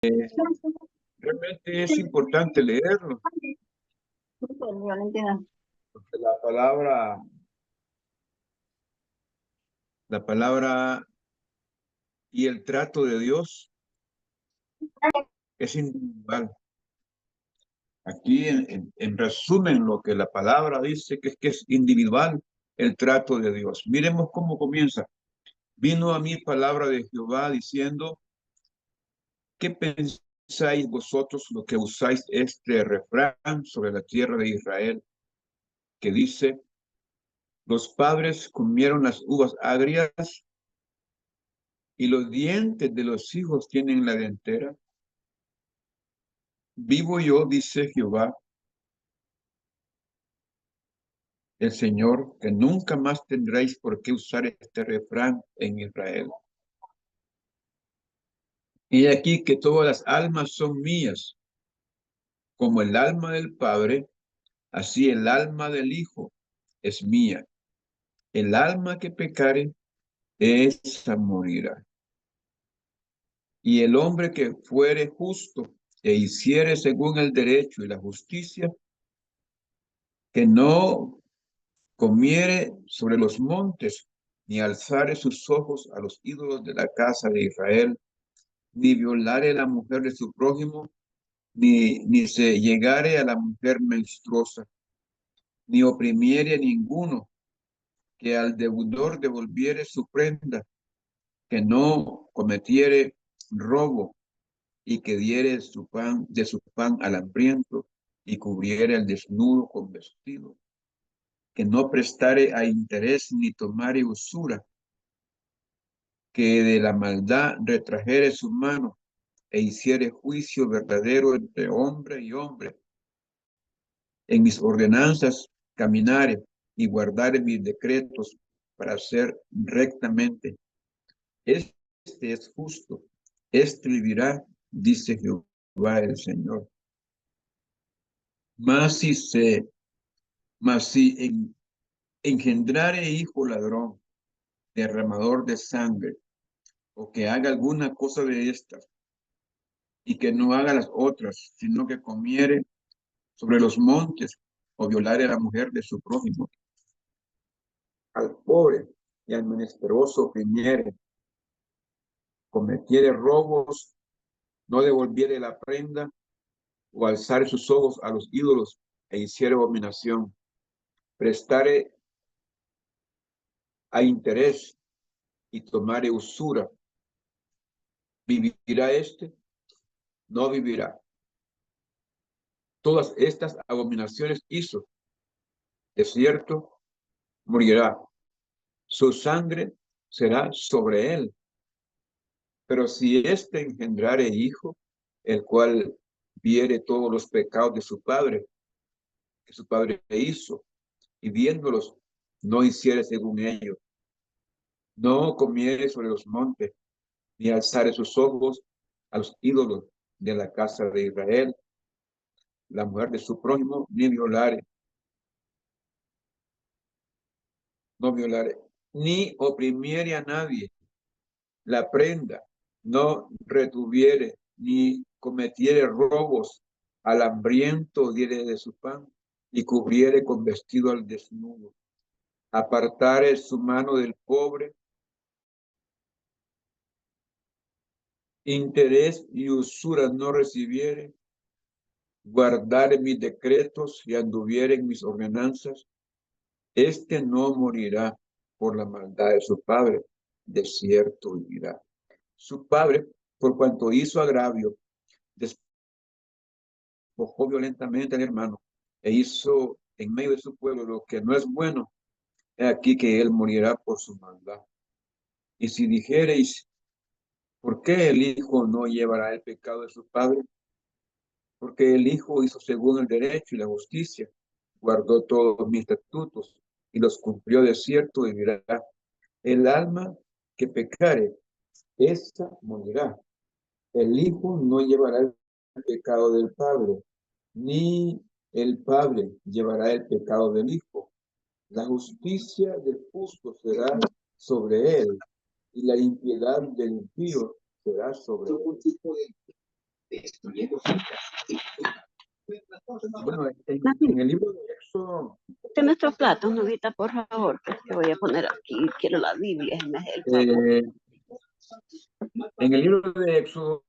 Realmente es importante leerlo, porque la palabra y el trato de Dios es individual. Aquí, en resumen, lo que la palabra dice que es individual el trato de Dios. Miremos cómo comienza. Vino a mí palabra de Jehová diciendo, ¿qué pensáis vosotros lo que usáis este refrán sobre la tierra de Israel? Que dice, los padres comieron las uvas agrias y los dientes de los hijos tienen la dentera. Vivo yo, dice Jehová, el Señor, que nunca más tendréis por qué usar este refrán en Israel. Y aquí que todas las almas son mías, como el alma del Padre, así el alma del Hijo es mía. El alma que pecare, esa morirá. Y el hombre que fuere justo e hiciere según el derecho y la justicia, que no comiere sobre los montes, ni alzare sus ojos a los ídolos de la casa de Israel, ni violare a la mujer de su prójimo, ni se llegare a la mujer menstruosa, ni oprimiere a ninguno, que al deudor devolviere su prenda, que no cometiere robo, y que diere de su pan al hambriento, y cubriere al desnudo con vestido, que no prestare a interés ni tomare usura, que de la maldad retrajere su mano, e hiciere juicio verdadero entre hombre y hombre. En mis ordenanzas caminare y guardare mis decretos para hacer rectamente. Este es justo, este vivirá, dice Jehová el Señor. Mas si engendrare hijo ladrón, derramador de sangre, o que haga alguna cosa de estas, y que no haga las otras, sino que comiere sobre los montes, o violare a la mujer de su prójimo, al pobre y al menesteroso oprimiere, cometiere robos, no devolviere la prenda, o alzare sus ojos a los ídolos, e hiciere abominación, prestare a interés y tomare usura, ¿vivirá este? No vivirá. Todas estas abominaciones hizo, de cierto, morirá. Su sangre será sobre él. Pero si éste engendrare hijo, el cual viere todos los pecados de su padre, que su padre hizo, y viéndolos, no hiciere según ellos, no comiere sobre los montes, ni alzare sus ojos a los ídolos de la casa de Israel, la mujer de su prójimo, ni violare, no violare, ni oprimiere a nadie, la prenda, no retuviere, ni cometiere robos, al hambriento diere de su pan, y cubriere con vestido al desnudo, apartare su mano del pobre, interés y usura no recibiere, guardare mis decretos y anduviere en mis ordenanzas, este no morirá por la maldad de su padre, de cierto vivirá. Su padre, por cuanto hizo agravio, despojó violentamente al hermano, e hizo en medio de su pueblo lo que no es bueno, he aquí que él morirá por su maldad. Y si dijereis, ¿por qué el hijo no llevará el pecado de su padre? Porque el hijo hizo según el derecho y la justicia, guardó todos mis estatutos y los cumplió de cierto y vivirá. El alma que pecare, esa morirá. El hijo no llevará el pecado del padre, ni el padre llevará el pecado del hijo. La justicia del justo será sobre él, y la impiedad del impío será sobre él. Bueno, Mami, en el libro de Éxodo, de nuestros platos, novita, por favor, que voy a poner aquí. Quiero la Biblia, me hace el favor. en el libro de Éxodo,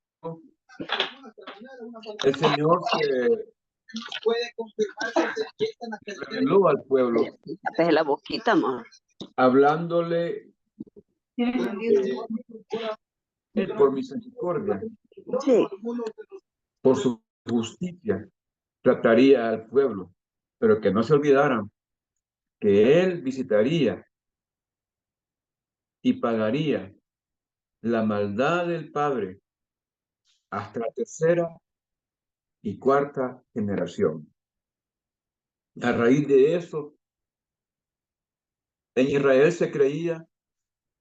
el Señor se reveló al pueblo Tapé la boquita, amor. hablándole él por misericordia, Sí, por su justicia, trataría al pueblo, pero que no se olvidaran que él visitaría y pagaría la maldad del padre hasta la tercera y cuarta generación. A raíz de eso, en Israel se creía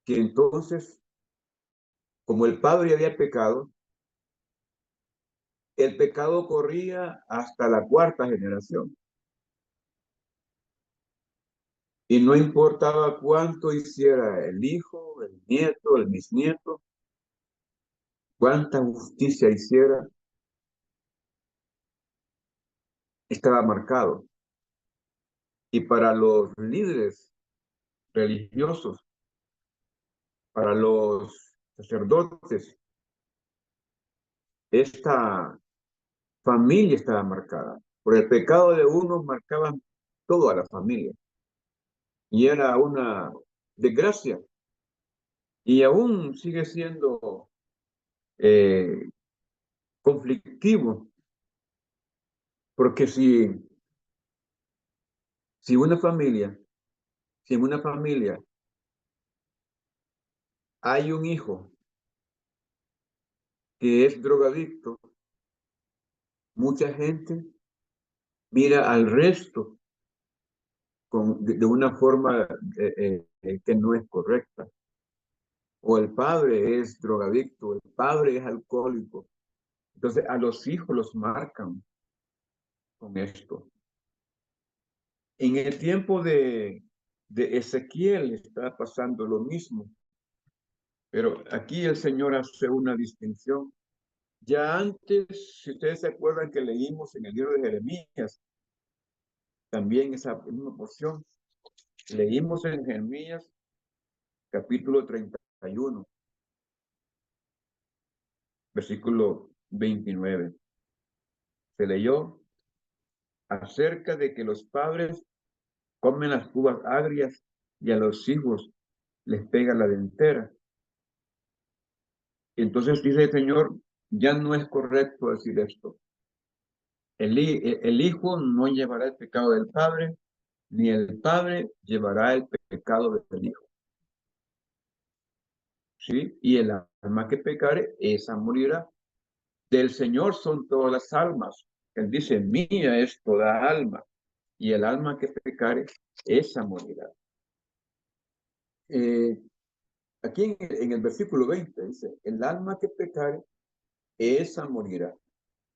que entonces, como el padre había pecado, el pecado corría hasta la cuarta generación. Y no importaba cuánto hiciera el hijo, el nieto, el bisnieto, cuánta justicia hiciera, estaba marcado. Y para los líderes religiosos, para los sacerdotes, esta familia estaba marcada. Por el pecado de uno marcaba toda la familia. Y era una desgracia. Y aún sigue siendo eh, conflictivo, porque si una familia, si en una familia hay un hijo que es drogadicto, mucha gente mira al resto de una forma que no es correcta. O el padre es drogadicto, el padre es alcohólico. Entonces a los hijos los marcan con esto. En el tiempo de Ezequiel está pasando lo mismo, pero aquí el Señor hace una distinción. Ya antes, si ustedes se acuerdan que leímos en el libro de Jeremías, también esa misma porción, leímos en Jeremías capítulo 31, versículo 29. Se leyó acerca de que los padres comen las uvas agrias y a los hijos les pega la dentera. Entonces dice el Señor, ya no es correcto decir esto. El hijo no llevará el pecado del padre, ni el padre llevará el pecado del hijo. ¿Sí? Y el alma que pecare, esa morirá. Del Señor son todas las almas. Él dice, mía es toda alma. Y el alma que pecare, esa morirá. Aquí en el versículo 20 dice, el alma que pecare, esa morirá.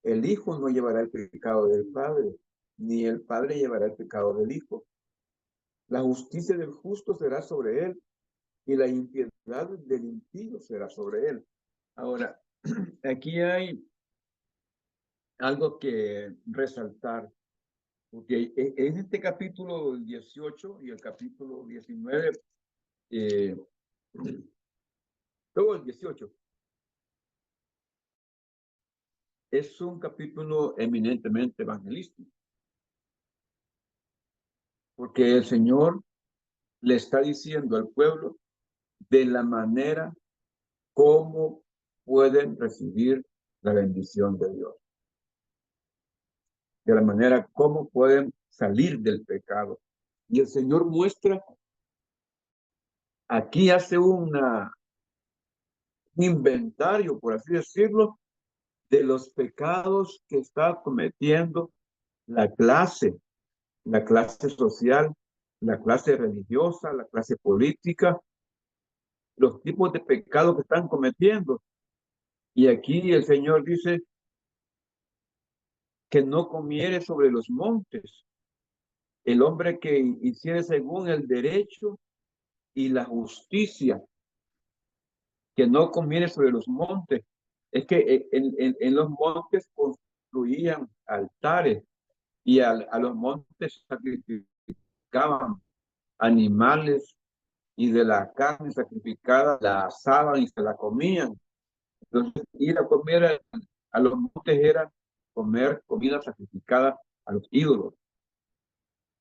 El hijo no llevará el pecado del padre, ni el padre llevará el pecado del hijo. La justicia del justo será sobre él, y la impiedad del impío será sobre él. Ahora, aquí hay algo que resaltar, porque en este capítulo 18 y el capítulo 19, todo el 18, es un capítulo eminentemente evangelístico, porque el Señor le está diciendo al pueblo de la manera como pueden recibir la bendición de Dios, de la manera como pueden salir del pecado. Y el Señor muestra, aquí hace un inventario, por así decirlo, de los pecados que está cometiendo la clase social, la clase religiosa, la clase política, los tipos de pecados que están cometiendo. Y aquí el Señor dice que no comiere sobre los montes. El hombre que hiciere según el derecho y la justicia, que no comiere sobre los montes. Es que en los montes construían altares y a los montes sacrificaban animales y de la carne sacrificada la asaban y se la comían. Entonces, ir a comer a los montes era comer comida sacrificada a los ídolos.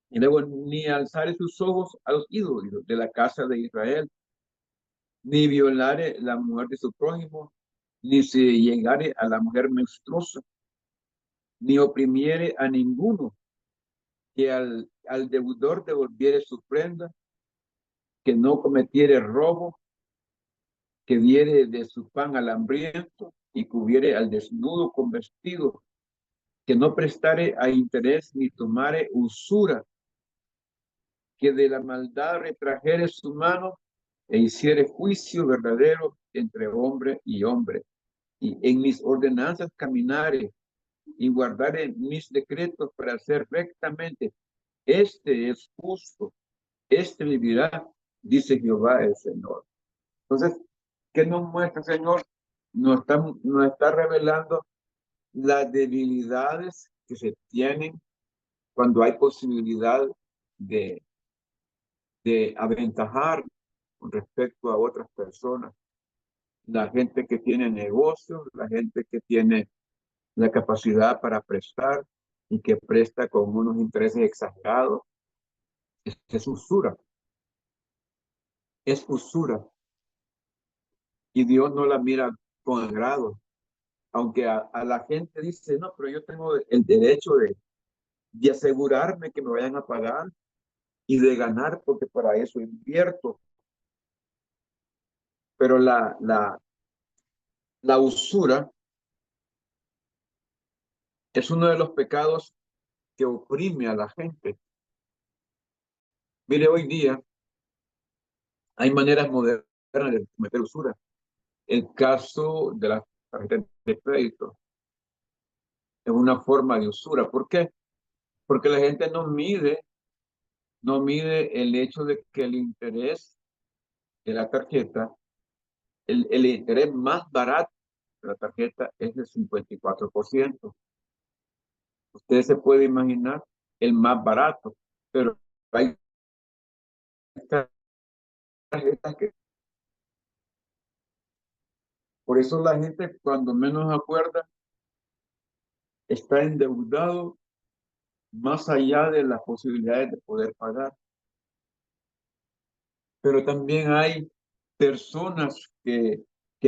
Y luego ni alzar sus ojos a los ídolos de la casa de Israel, ni violare la mujer de su prójimo, ni se llegare a la mujer menstruosa, ni oprimiere a ninguno, que al deudor devolviere su prenda, que no cometiere robo, que diere de su pan al hambriento y cubriere al desnudo con vestido, que no prestare a interés ni tomare usura, que de la maldad retrajere su mano e hiciere juicio verdadero entre hombre y hombre. Y en mis ordenanzas caminare y guardare mis decretos para hacer rectamente. Este es justo, este vivirá, dice Jehová el Señor. Entonces, ¿qué nos muestra, Señor? Nos está revelando las debilidades que se tienen cuando hay posibilidad de, de aventajar con respecto a otras personas. La gente que tiene negocios, la gente que tiene la capacidad para prestar y que presta con unos intereses exagerados, es usura, es usura. Y Dios no la mira con agrado. Aunque a la gente dice, no, pero yo tengo el derecho de asegurarme que me vayan a pagar y de ganar porque para eso invierto. Pero la usura es uno de los pecados que oprime a la gente. Mire, hoy día hay maneras modernas de cometer usura. El caso de la tarjeta de crédito es una forma de usura. ¿Por qué? Porque la gente no mide el hecho de que el interés de la tarjeta, el interés más barato de la tarjeta es del 54%. Usted se puede imaginar el más barato, pero hay tarjetas que, por eso la gente cuando menos acuerda está endeudado más allá de las posibilidades de poder pagar. Pero también hay personas que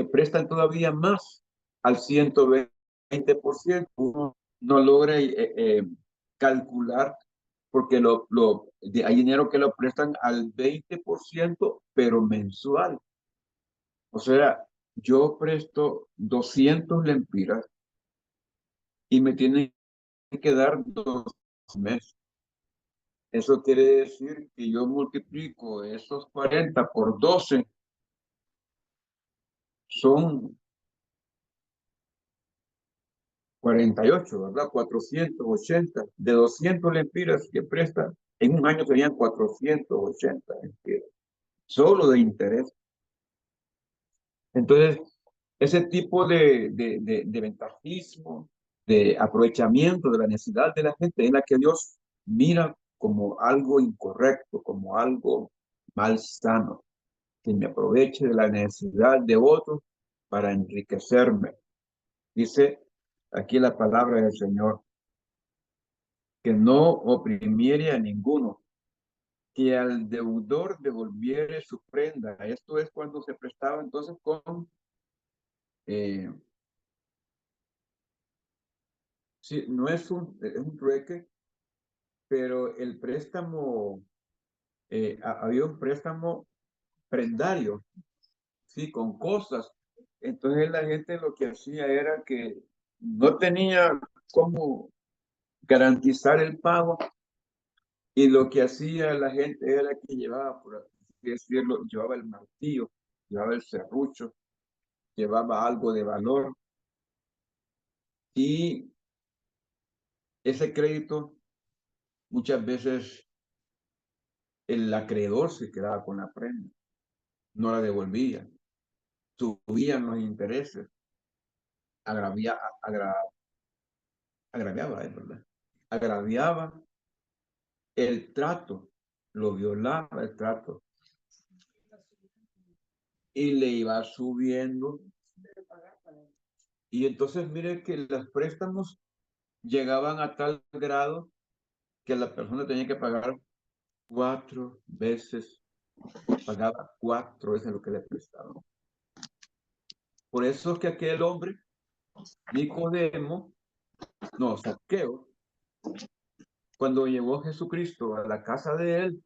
prestan todavía más al 120%. Uno no logra calcular porque hay dinero que lo prestan al 20%, pero mensual. O sea, yo presto 200 lempiras y me tienen que dar 2 meses. Eso quiere decir que yo multiplico esos 40 por 12, son 48, ¿verdad? 480. De 200 lempiras que prestan, en un año serían 480 lempiras, solo de interés. Entonces, ese tipo de ventajismo, de aprovechamiento de la necesidad de la gente es la que Dios mira como algo incorrecto, como algo malsano, que me aproveche de la necesidad de otros para enriquecerme. Dice aquí la palabra del Señor, que no oprimiere a ninguno, que al deudor devolviere su prenda. Esto es cuando se prestaba entonces eh, sí, no es un trueque, pero el préstamo, había un préstamo prendario, sí, con cosas. Entonces la gente lo que hacía era que no tenía cómo garantizar el pago y lo que hacía la gente era que llevaba, por así decirlo, llevaba el martillo, llevaba el serrucho, llevaba algo de valor y ese crédito muchas veces el acreedor se quedaba con la prenda, no la devolvía, subían los intereses agravia, agra, agraviaba, ¿verdad? Agraviaba el trato, lo violaba el trato y le iba subiendo. Y entonces mire que los préstamos llegaban a tal grado que la persona tenía que pagar 4 veces, pagaba 4 veces lo que le prestaban. Por eso es que aquel hombre, Nicodemo, no, Zaqueo, cuando llegó Jesucristo a la casa de él,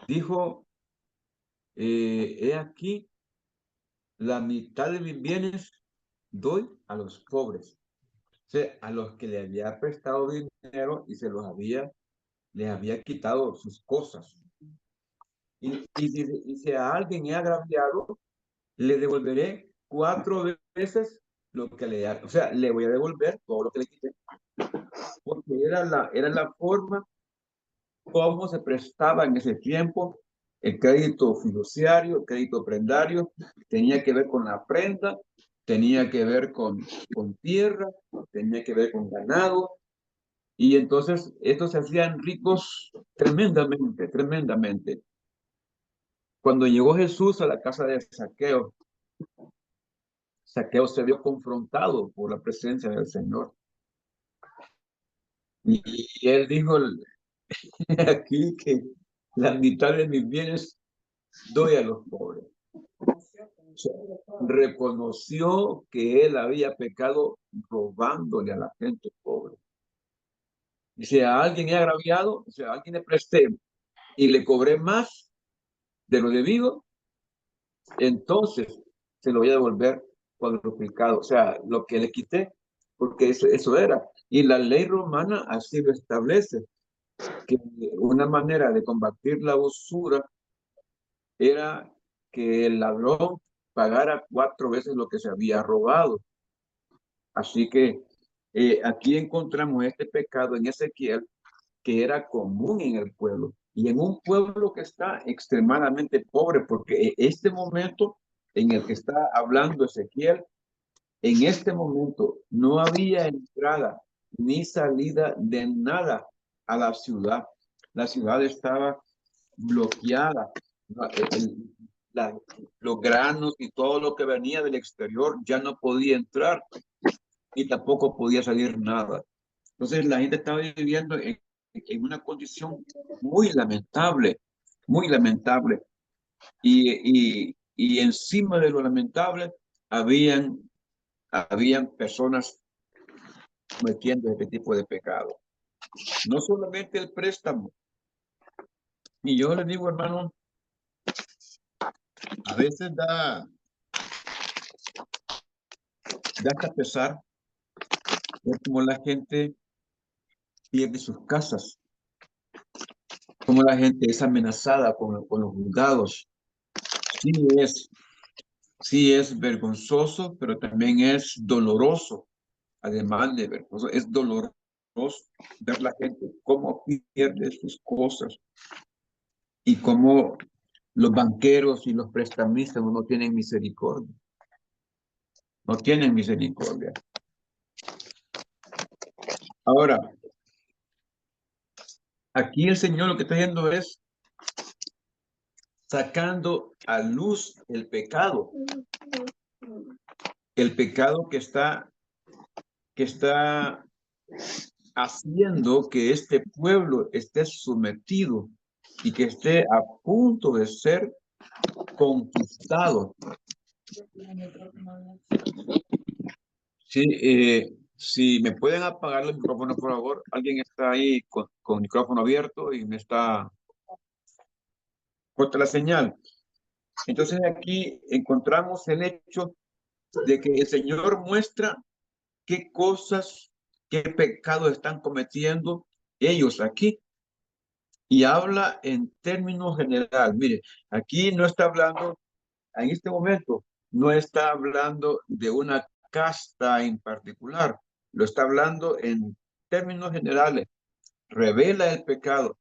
dijo, he aquí, la mitad de mis bienes doy a los pobres. O sea, a los que le había prestado dinero y les había quitado sus cosas. Y si a alguien he agraviado, le devolveré 4 veces lo que le da. O sea, le voy a devolver todo lo que le quité. Porque era la forma como se prestaba en ese tiempo el crédito fiduciario, el crédito prendario, tenía que ver con la prenda, tenía que ver con tierra, tenía que ver con ganado, y entonces estos se hacían ricos tremendamente, tremendamente. Cuando llegó Jesús a la casa de Zaqueo, Zaqueo se vio confrontado por la presencia del Señor. Y él dijo aquí que la mitad de mis bienes doy a los pobres. O sea, reconoció que él había pecado robándole a la gente pobre. Dice, a alguien he agraviado, o sea, a alguien le presté y le cobré más de lo debido, entonces se lo voy a devolver cuadruplicado, o sea, lo que le quité, porque eso era. Y la ley romana así lo establece, que una manera de combatir la usura era que el ladrón pagara 4 veces lo que se había robado. Así que aquí encontramos este pecado en Ezequiel que era común en el pueblo y en un pueblo que está extremadamente pobre, porque este momento en el que está hablando Ezequiel, en este momento no había entrada ni salida de nada a la ciudad. La ciudad estaba bloqueada. La, los granos y todo lo que venía del exterior ya no podía entrar y tampoco podía salir nada. Entonces la gente estaba viviendo en una condición muy lamentable, muy lamentable. Y encima de lo lamentable, habían personas cometiendo este tipo de pecado. No solamente el préstamo. Y yo les digo, hermano, a veces da hasta pesar ver cómo la gente pierde sus casas, cómo la gente es amenazada con los juzgados. Sí sí es vergonzoso, pero también es doloroso. Además de vergonzoso, es doloroso ver la gente cómo pierde sus cosas y cómo los banqueros y los prestamistas no tienen misericordia. No tienen misericordia. Ahora, aquí el Señor lo que está haciendo es sacando a luz el pecado que está haciendo que este pueblo esté sometido y que esté a punto de ser conquistado. Sí, si me pueden apagar el micrófono, por favor. Alguien está ahí con micrófono abierto y me está corta la señal. Entonces aquí encontramos el hecho de que el Señor muestra qué cosas, qué pecados están cometiendo ellos aquí. Y habla en términos general. Mire, aquí no está hablando, en este momento, no está hablando de una casta en particular. Lo está hablando en términos generales. Revela el pecado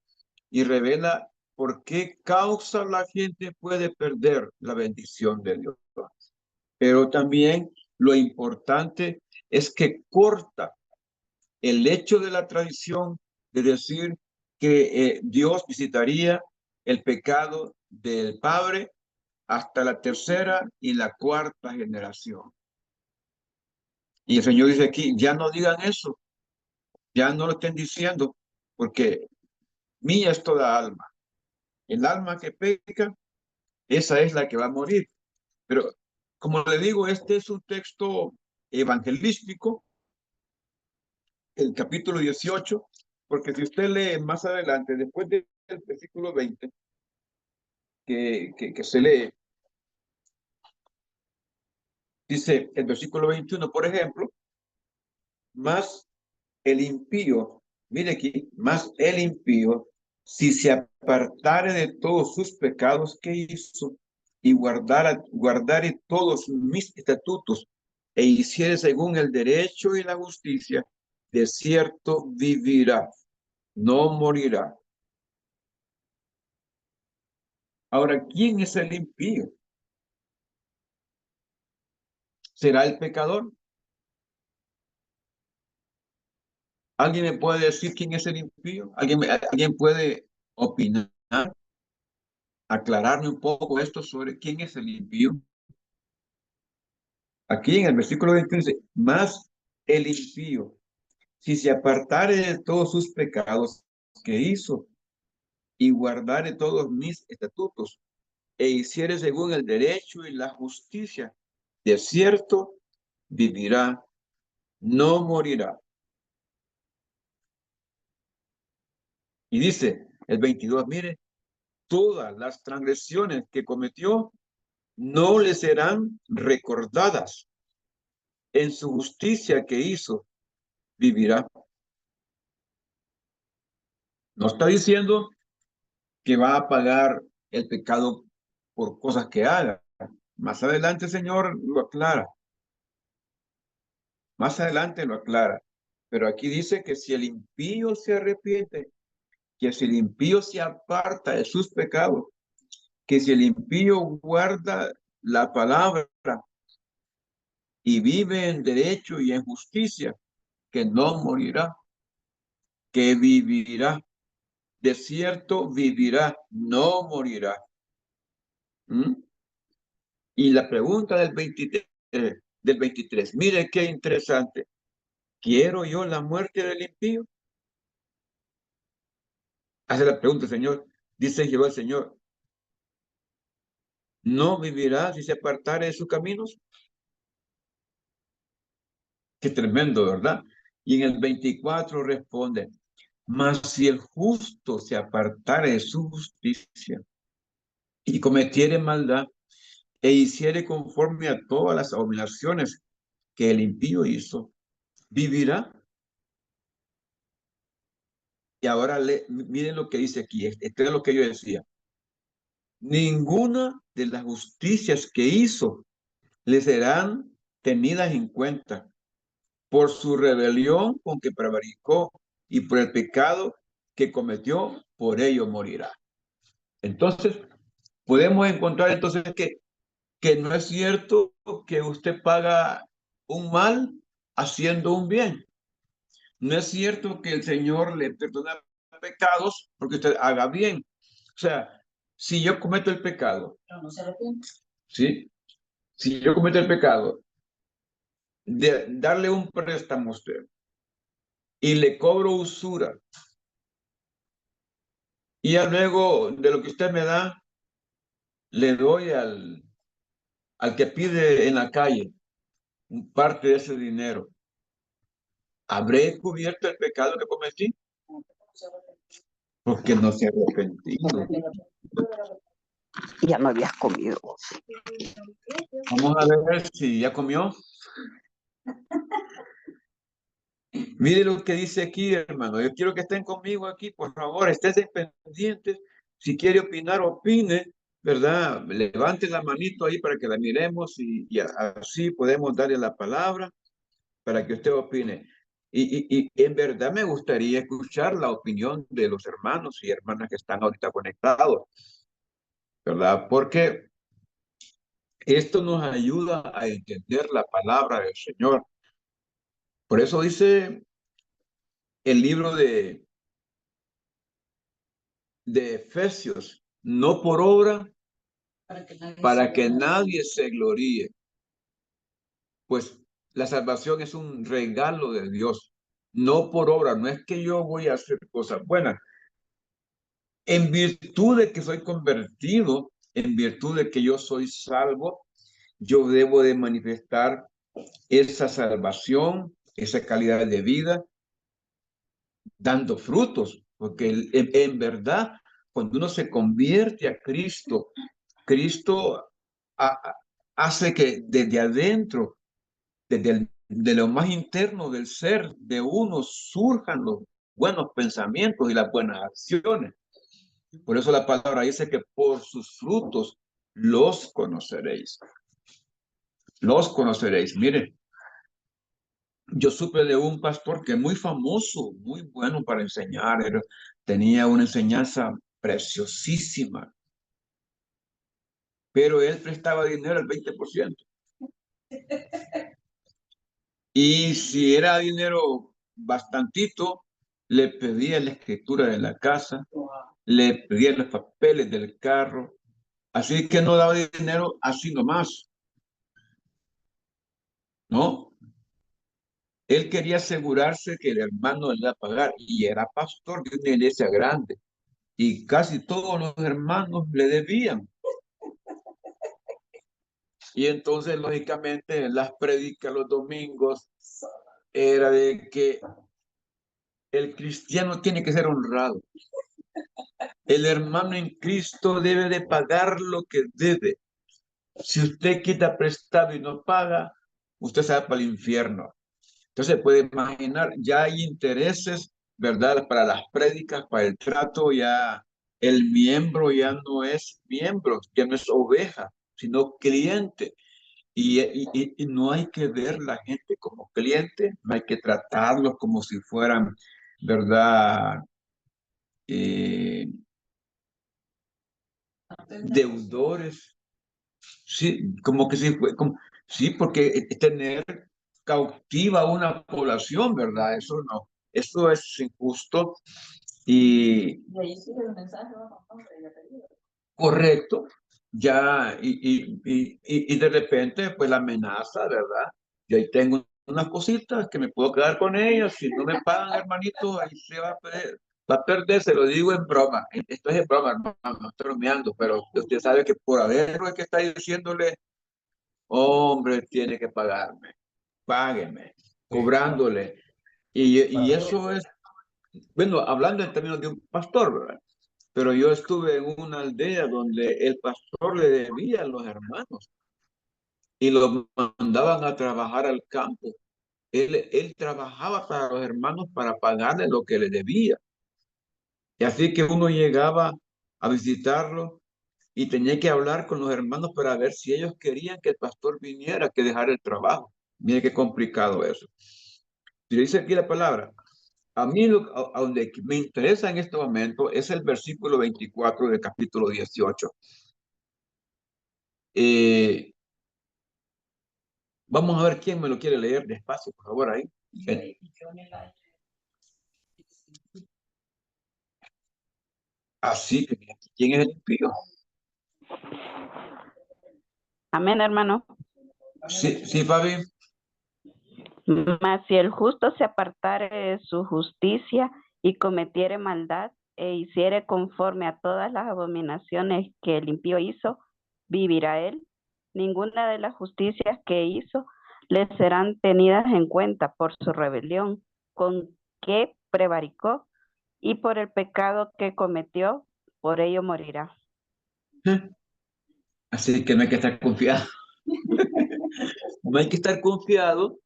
y revela por qué causa la gente puede perder la bendición de Dios. Pero también lo importante es que corta el hecho de la tradición de decir que Dios visitaría el pecado del padre hasta la tercera y la cuarta generación. Y el Señor dice aquí, ya no digan eso, ya no lo estén diciendo, porque mía es toda alma. El alma que peca, esa es la que va a morir. Pero, como le digo, este es un texto evangelístico, el capítulo 18, porque si usted lee más adelante, después del versículo 20, que se lee, dice el versículo 21, por ejemplo, más el impío, mire aquí, más el impío, si se apartare de todos sus pecados que hizo y guardare todos mis estatutos e hiciere según el derecho y la justicia, de cierto vivirá, no morirá. Ahora, ¿quién es el impío? ¿Será el pecador? ¿Alguien me puede decir quién es el impío? ¿Alguien puede opinar, aclararme un poco esto sobre quién es el impío? Aquí en el versículo 21 dice, más el impío, si se apartare de todos sus pecados que hizo y guardare todos mis estatutos e hiciere según el derecho y la justicia, de cierto vivirá, no morirá. Y dice el 22, mire, todas las transgresiones que cometió no le serán recordadas. En su justicia que hizo, vivirá. No está diciendo que va a pagar el pecado por cosas que haga. Más adelante el Señor lo aclara. Más adelante lo aclara. Pero aquí dice que si el impío se arrepiente, que si el impío se aparta de sus pecados, que si el impío guarda la palabra y vive en derecho y en justicia, que no morirá, que vivirá. De cierto vivirá, no morirá. ¿Mm? Y la pregunta del 23, mire qué interesante. ¿Quiero yo la muerte del impío? Hace la pregunta, Señor. Dice Jehová el Señor, ¿no vivirá si se apartare de sus caminos? Qué tremendo, ¿verdad? Y en el 24 responde, mas si el justo se apartare de su justicia y cometiere maldad e hiciere conforme a todas las obligaciones que el impío hizo, vivirá. Y ahora miren lo que dice aquí, esto es lo que yo decía. Ninguna de las justicias que hizo le serán tenidas en cuenta por su rebelión con que prevaricó y por el pecado que cometió, por ello morirá. Entonces, podemos encontrar entonces que no es cierto que usted paga un mal haciendo un bien. No es cierto que el Señor le perdona pecados porque usted haga bien. O sea, si yo cometo el pecado, no se arrepiente. ¿Sí? Si yo cometo el pecado de darle un préstamo a usted y le cobro usura y ya luego de lo que usted me da, le doy al que pide en la calle parte de ese dinero, ¿habré cubierto el pecado que cometí? Porque no se ha arrepentido. Ya no habías comido. Vamos a ver si ya comió. Mire lo que dice aquí, hermano. Yo quiero que estén conmigo aquí, por favor, estén pendientes. Si quiere opinar, opine, ¿verdad? Levante la manito ahí para que la miremos y así podemos darle la palabra para que usted opine. Y en verdad me gustaría escuchar la opinión de los hermanos y hermanas que están ahorita conectados, ¿verdad? Porque esto nos ayuda a entender la palabra del Señor. Por eso dice el libro de Efesios, no por obra, para que nadie se gloríe. Pues la salvación es un regalo de Dios, no por obra. No es que yo voy a hacer cosas buenas. En virtud de que soy convertido, en virtud de que yo soy salvo, yo debo de manifestar esa salvación, esa calidad de vida, dando frutos, porque en verdad, cuando uno se convierte a Cristo, Cristo hace que desde adentro, de lo más interno del ser de uno, surjan los buenos pensamientos y las buenas acciones. Por eso la palabra dice que por sus frutos los conoceréis. Los conoceréis. Miren, yo supe de un pastor que es muy famoso, muy bueno para enseñar. Tenía una enseñanza preciosísima, pero él prestaba dinero al 20%. Y si era dinero bastantito, le pedía la escritura de la casa, le pedía los papeles del carro. Así que no daba dinero así nomás, ¿no? Él quería asegurarse que el hermano le iba a pagar y era pastor de una iglesia grande y casi todos los hermanos le debían. Y entonces, lógicamente, las prédicas los domingos era de que el cristiano tiene que ser honrado. El hermano en Cristo debe de pagar lo que debe. Si usted quita prestado y no paga, usted se va para el infierno. Entonces puede imaginar, ya hay intereses, ¿verdad? Para las prédicas, para el trato, ya el miembro ya no es miembro, ya no es oveja, sino cliente. Y no hay que ver la gente como cliente, no hay que tratarlos como si fueran, ¿verdad? Eh, deudores. Sí, como que sí, sí, porque tener cautiva a una población, ¿verdad? Eso no, eso es injusto y ahí sigue el mensaje, correcto, ya, y de repente, pues la amenaza, ¿verdad? Yo ahí tengo unas cositas que me puedo quedar con ellas, si no me pagan, hermanito, ahí se va a perder, se lo digo en broma, esto es en broma, hermano, no estoy bromeando, pero usted sabe que por haberlo es que está diciéndole, hombre, tiene que pagarme, págueme, cobrándole. Y eso es, bueno, hablando en términos de un pastor, ¿verdad? Pero yo estuve en una aldea donde el pastor le debía a los hermanos y los mandaban a trabajar al campo. Él trabajaba para los hermanos para pagarle lo que le debía. Y así que uno llegaba a visitarlo y tenía que hablar con los hermanos para ver si ellos querían que el pastor viniera, que dejara el trabajo. Mire qué complicado eso. Y dice aquí la palabra. A mí a donde me interesa en este momento es el versículo 24 del capítulo 18. Vamos a ver quién me lo quiere leer despacio, por favor, ahí. Así que, mira, ¿quién es el impío? Amén, hermano. Sí, sí, Fabi. Mas si el justo se apartare de su justicia y cometiere maldad e hiciere conforme a todas las abominaciones que el impío hizo, vivirá él. Ninguna de las justicias que hizo le serán tenidas en cuenta por su rebelión, con que prevaricó, y por el pecado que cometió, por ello morirá. Así que no hay que estar confiado. No hay que estar confiado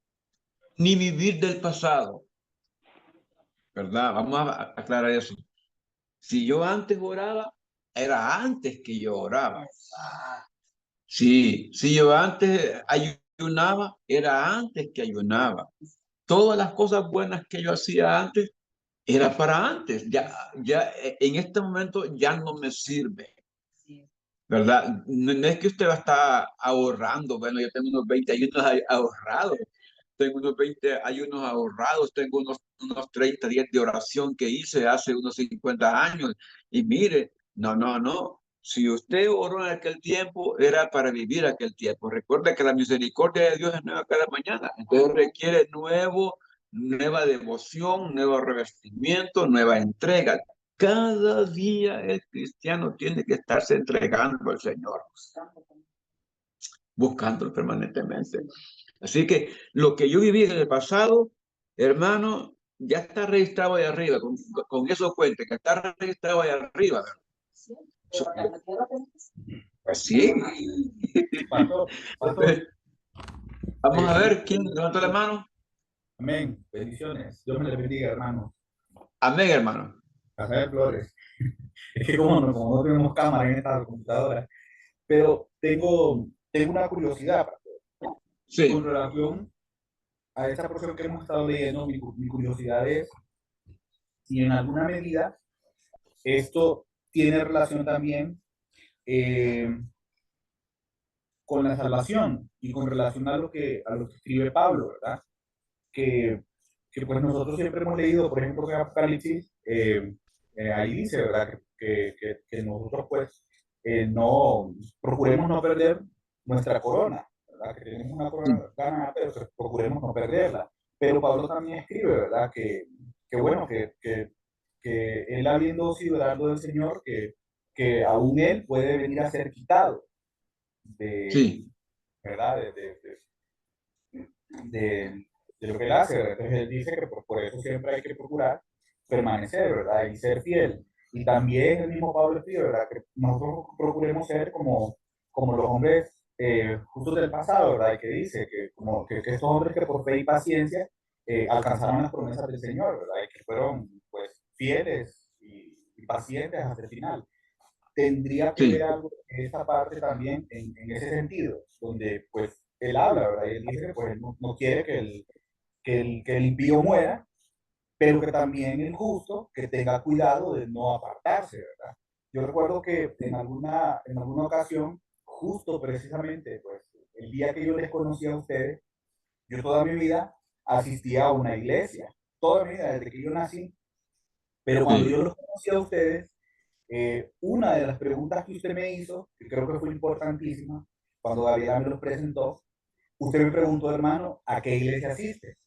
ni vivir del pasado, ¿verdad? Vamos a aclarar eso. Si yo antes oraba, era antes que yo oraba. Sí, si yo antes ayunaba, era antes que ayunaba. Todas las cosas buenas que yo hacía antes, era para antes. Ya en este momento ya no me sirve, ¿verdad? No, no es que usted va a estar ahorrando. Bueno, yo tengo unos 20 años ahorrados, tengo unos 20 ayunos ahorrados, tengo unos 30 días de oración que hice hace unos 50 años. Y mire, no. Si usted oró en aquel tiempo, era para vivir aquel tiempo. Recuerde que la misericordia de Dios es nueva cada mañana. Entonces requiere nueva devoción, nuevo revestimiento, nueva entrega. Cada día el cristiano tiene que estarse entregando al Señor, buscándolo permanentemente. Así que lo que yo viví en el pasado, hermano, ya está registrado ahí arriba. Con eso cuente, que está registrado ahí arriba. Pues sí. Pastor, Entonces, vamos a ver quién levantó la mano. amén. Bendiciones. Dios me le bendiga, hermano. Amén, hermano. Rafael Flores. Es que como no tenemos cámara en esta computadora, pero tengo una curiosidad, pastor. Sí. Con relación a esta porción que hemos estado leyendo, mi curiosidad es si en alguna medida esto tiene relación también con la salvación y con relación a lo que escribe Pablo, ¿verdad? Que pues nosotros siempre hemos leído, por ejemplo, en Apocalipsis, ahí dice, ¿verdad? Que nosotros pues no procuremos no perder nuestra corona, ¿verdad? Que tenemos una corona ganada, pero que procuremos no perderla. Pero Pablo también escribe, ¿verdad? Que bueno, que él habiendo sido dado del Señor, que aún él puede venir a ser quitado de, Sí. ¿verdad? De, de lo que él hace, ¿verdad? Entonces él dice que por eso siempre hay que procurar permanecer, ¿verdad? Y ser fiel. Y también el mismo Pablo escribe, ¿verdad? Que nosotros procuremos ser como los hombres justos del pasado, ¿verdad? Y que dice que estos hombres que por fe y paciencia alcanzaron las promesas del Señor, ¿verdad? Y que fueron, pues, fieles y pacientes hasta el final. Tendría que ver Sí. algo en esa parte también, en ese sentido, donde, pues, él habla, ¿verdad? Y él dice que pues, no quiere que el impío muera, pero que también el justo que tenga cuidado de no apartarse, ¿verdad? Yo recuerdo que en alguna ocasión, justo precisamente, pues, el día que yo les conocí a ustedes, yo toda mi vida asistía a una iglesia, toda mi vida, desde que yo nací, pero cuando yo Sí. los conocí a ustedes, una de las preguntas que usted me hizo, que creo que fue importantísima, cuando Gabriela me los presentó, usted me preguntó, hermano, ¿a qué iglesia asiste?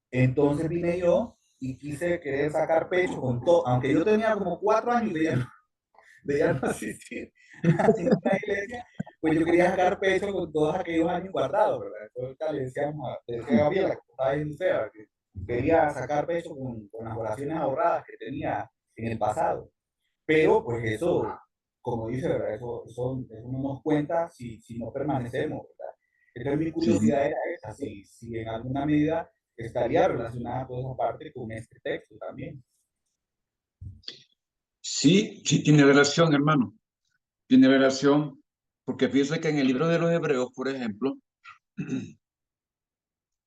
Entonces vine yo y quise querer sacar pecho con todo, aunque yo tenía como 4 años de ya no asistir a ninguna iglesia, pues yo quería sacar pecho con todos aquellos años guardados, ¿verdad? Entonces le decía a Gabriela, que estaba ahí en UCEA, que quería sacar pecho con las oraciones ahorradas que tenía en el pasado. Pero pues eso, como dice, ¿verdad? Eso no nos cuenta si no permanecemos, ¿verdad? Entonces mi Sí. curiosidad era esa, si en alguna medida estaría relacionada toda esa parte con este texto también. Sí, sí tiene relación, hermano. Tiene relación, porque fíjese que en el libro de los Hebreos, por ejemplo,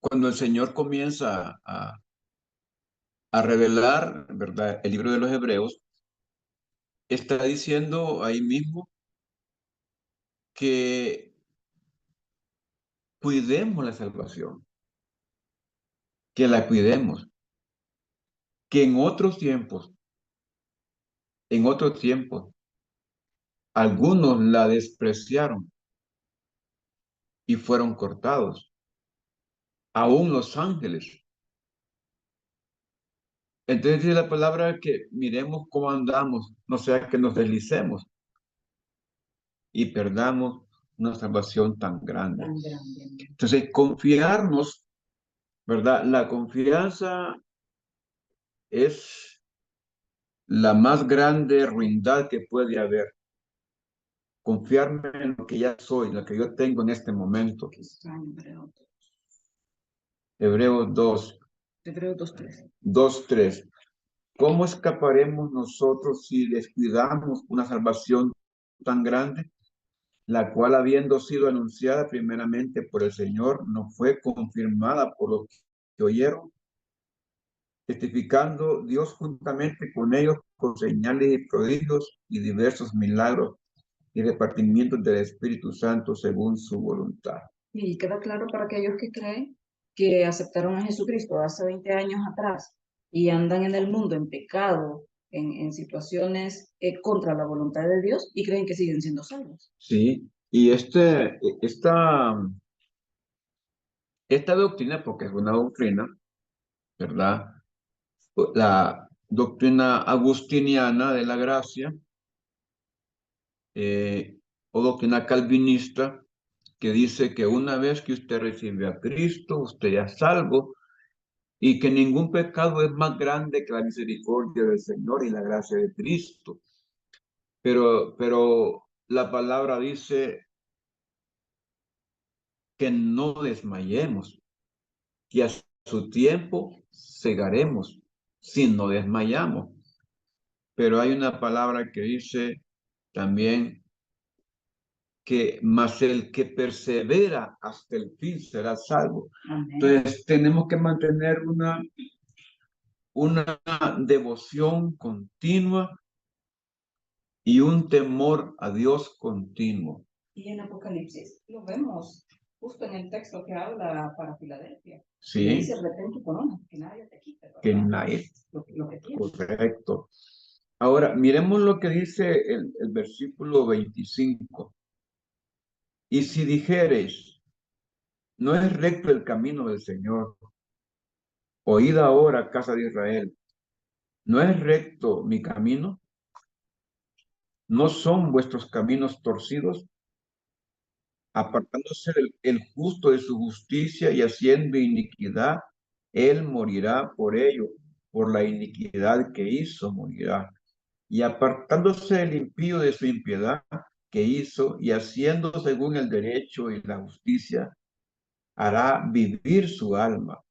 cuando el Señor comienza a revelar, ¿verdad? El libro de los Hebreos, está diciendo ahí mismo que cuidemos la salvación, que la cuidemos, que en otros tiempos, algunos la despreciaron y fueron cortados, aún los ángeles. Entonces dice la palabra que miremos cómo andamos, no sea que nos deslicemos y perdamos una salvación tan grande. Entonces, confiarnos, ¿verdad? La confianza es la más grande ruindad que puede haber. Confiarme en lo que ya soy, lo que yo tengo en este momento. Hebreos 2. Hebreos 2:3. 2:3. ¿Cómo escaparemos nosotros si descuidamos una salvación tan grande, la cual habiendo sido anunciada primeramente por el Señor, no fue confirmada por los que oyeron, testificando Dios juntamente con ellos con señales y prodigios y diversos milagros y repartimientos del Espíritu Santo según su voluntad? Y queda claro para aquellos que creen que aceptaron a Jesucristo hace 20 años atrás y andan en el mundo en pecado, en situaciones contra la voluntad de Dios y creen que siguen siendo salvos. Sí, y esta doctrina, porque es una doctrina, ¿verdad? La doctrina agustiniana de la gracia, o doctrina calvinista, que dice que una vez que usted recibe a Cristo, usted ya es salvo, y que ningún pecado es más grande que la misericordia del Señor y la gracia de Cristo. Pero la palabra dice que no desmayemos, que a su tiempo cegaremos si no desmayamos. Pero hay una palabra que dice también que más el que persevera hasta el fin será salvo. Amén. Entonces tenemos que mantener una devoción continua y un temor a Dios continuo. Y en Apocalipsis lo vemos justo en el texto que habla para Filadelfia. Sí. Y dice, retén tu corona, que nadie te quite, ¿verdad? Que nadie. Lo que tienes. Correcto. Ahora, miremos lo que dice el versículo 25. Y si dijereis, no es recto el camino del Señor, oíd ahora, casa de Israel, ¿no es recto mi camino? ¿No son vuestros caminos torcidos? Apartándose el justo de su justicia y haciendo iniquidad, él morirá por ello, por la iniquidad que hizo morirá. Y apartándose el impío de su impiedad que hizo y haciendo según el derecho y la justicia, hará vivir su alma,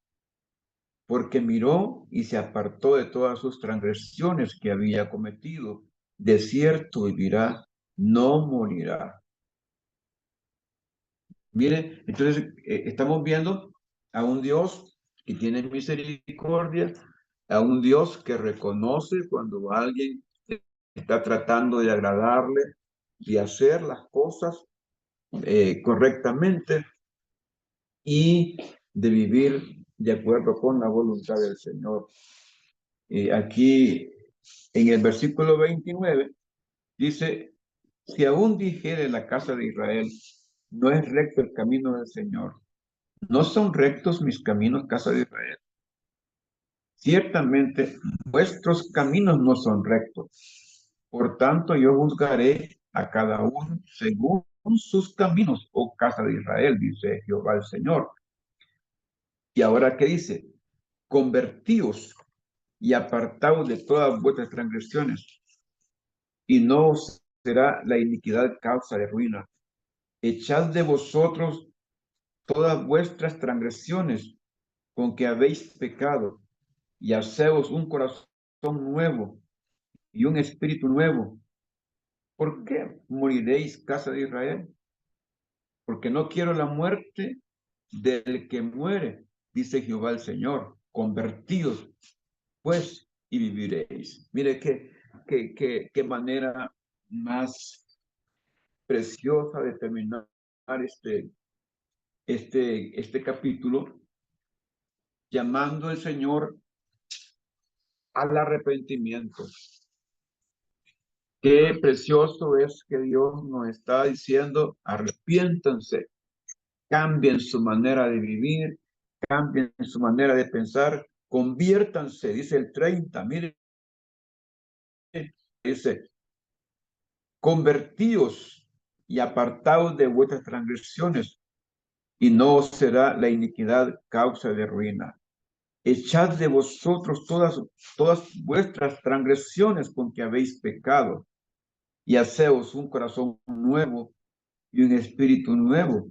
porque miró y se apartó de todas sus transgresiones que había cometido. De cierto vivirá, no morirá. Mire, entonces estamos viendo a un Dios que tiene misericordia, a un Dios que reconoce cuando alguien está tratando de agradarle, de hacer las cosas correctamente y de vivir de acuerdo con la voluntad del Señor. Aquí en el versículo 29 dice, si aún dijere la casa de Israel, no es recto el camino del Señor, ¿no son rectos mis caminos, casa de Israel? Ciertamente, vuestros caminos no son rectos. Por tanto, yo juzgaré a cada uno según sus caminos, oh casa de Israel, dice Jehová el Señor. Y ahora, ¿qué dice? Convertíos y apartaos de todas vuestras transgresiones, y no os será la iniquidad causa de ruina. Echad de vosotros todas vuestras transgresiones con que habéis pecado, y haceos un corazón nuevo y un espíritu nuevo. ¿Por qué moriréis, casa de Israel? Porque no quiero la muerte del que muere, dice Jehová el Señor. Convertíos, pues, y viviréis. Mire qué manera más preciosa de terminar este capítulo, llamando al Señor al arrepentimiento. Qué precioso es que Dios nos está diciendo, arrepiéntanse, cambien su manera de vivir, cambien su manera de pensar, conviértanse, dice el 30, mire, dice, convertíos y apartaos de vuestras transgresiones, y no os será la iniquidad causa de ruina. Echad de vosotros todas vuestras transgresiones con que habéis pecado, y haceos un corazón nuevo y un espíritu nuevo.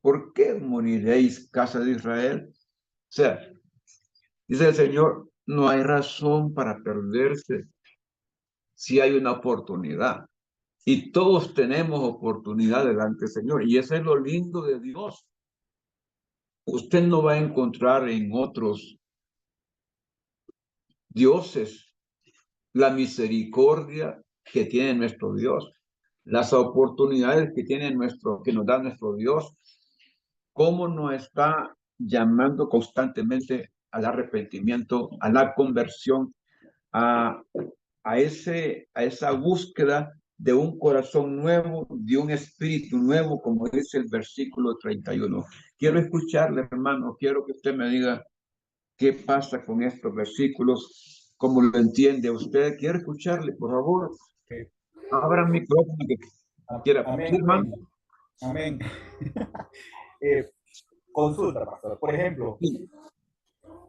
¿Por qué moriréis, casa de Israel? O sea, dice el Señor, no hay razón para perderse si hay una oportunidad. Y todos tenemos oportunidad delante del Señor. Y eso es lo lindo de Dios. Usted no va a encontrar en otros dioses la misericordia que tiene nuestro Dios, las oportunidades que nos da nuestro Dios, cómo nos está llamando constantemente al arrepentimiento, a la conversión, a esa búsqueda de un corazón nuevo, de un espíritu nuevo, como dice el versículo 31. Quiero escucharle, hermano, quiero que usted me diga qué pasa con estos versículos, cómo lo entiende usted. Quiero escucharle, por favor. Abra el micrófono que quiera. Amén, Sí, hermano. amén. Consulta, pastor. Por ejemplo,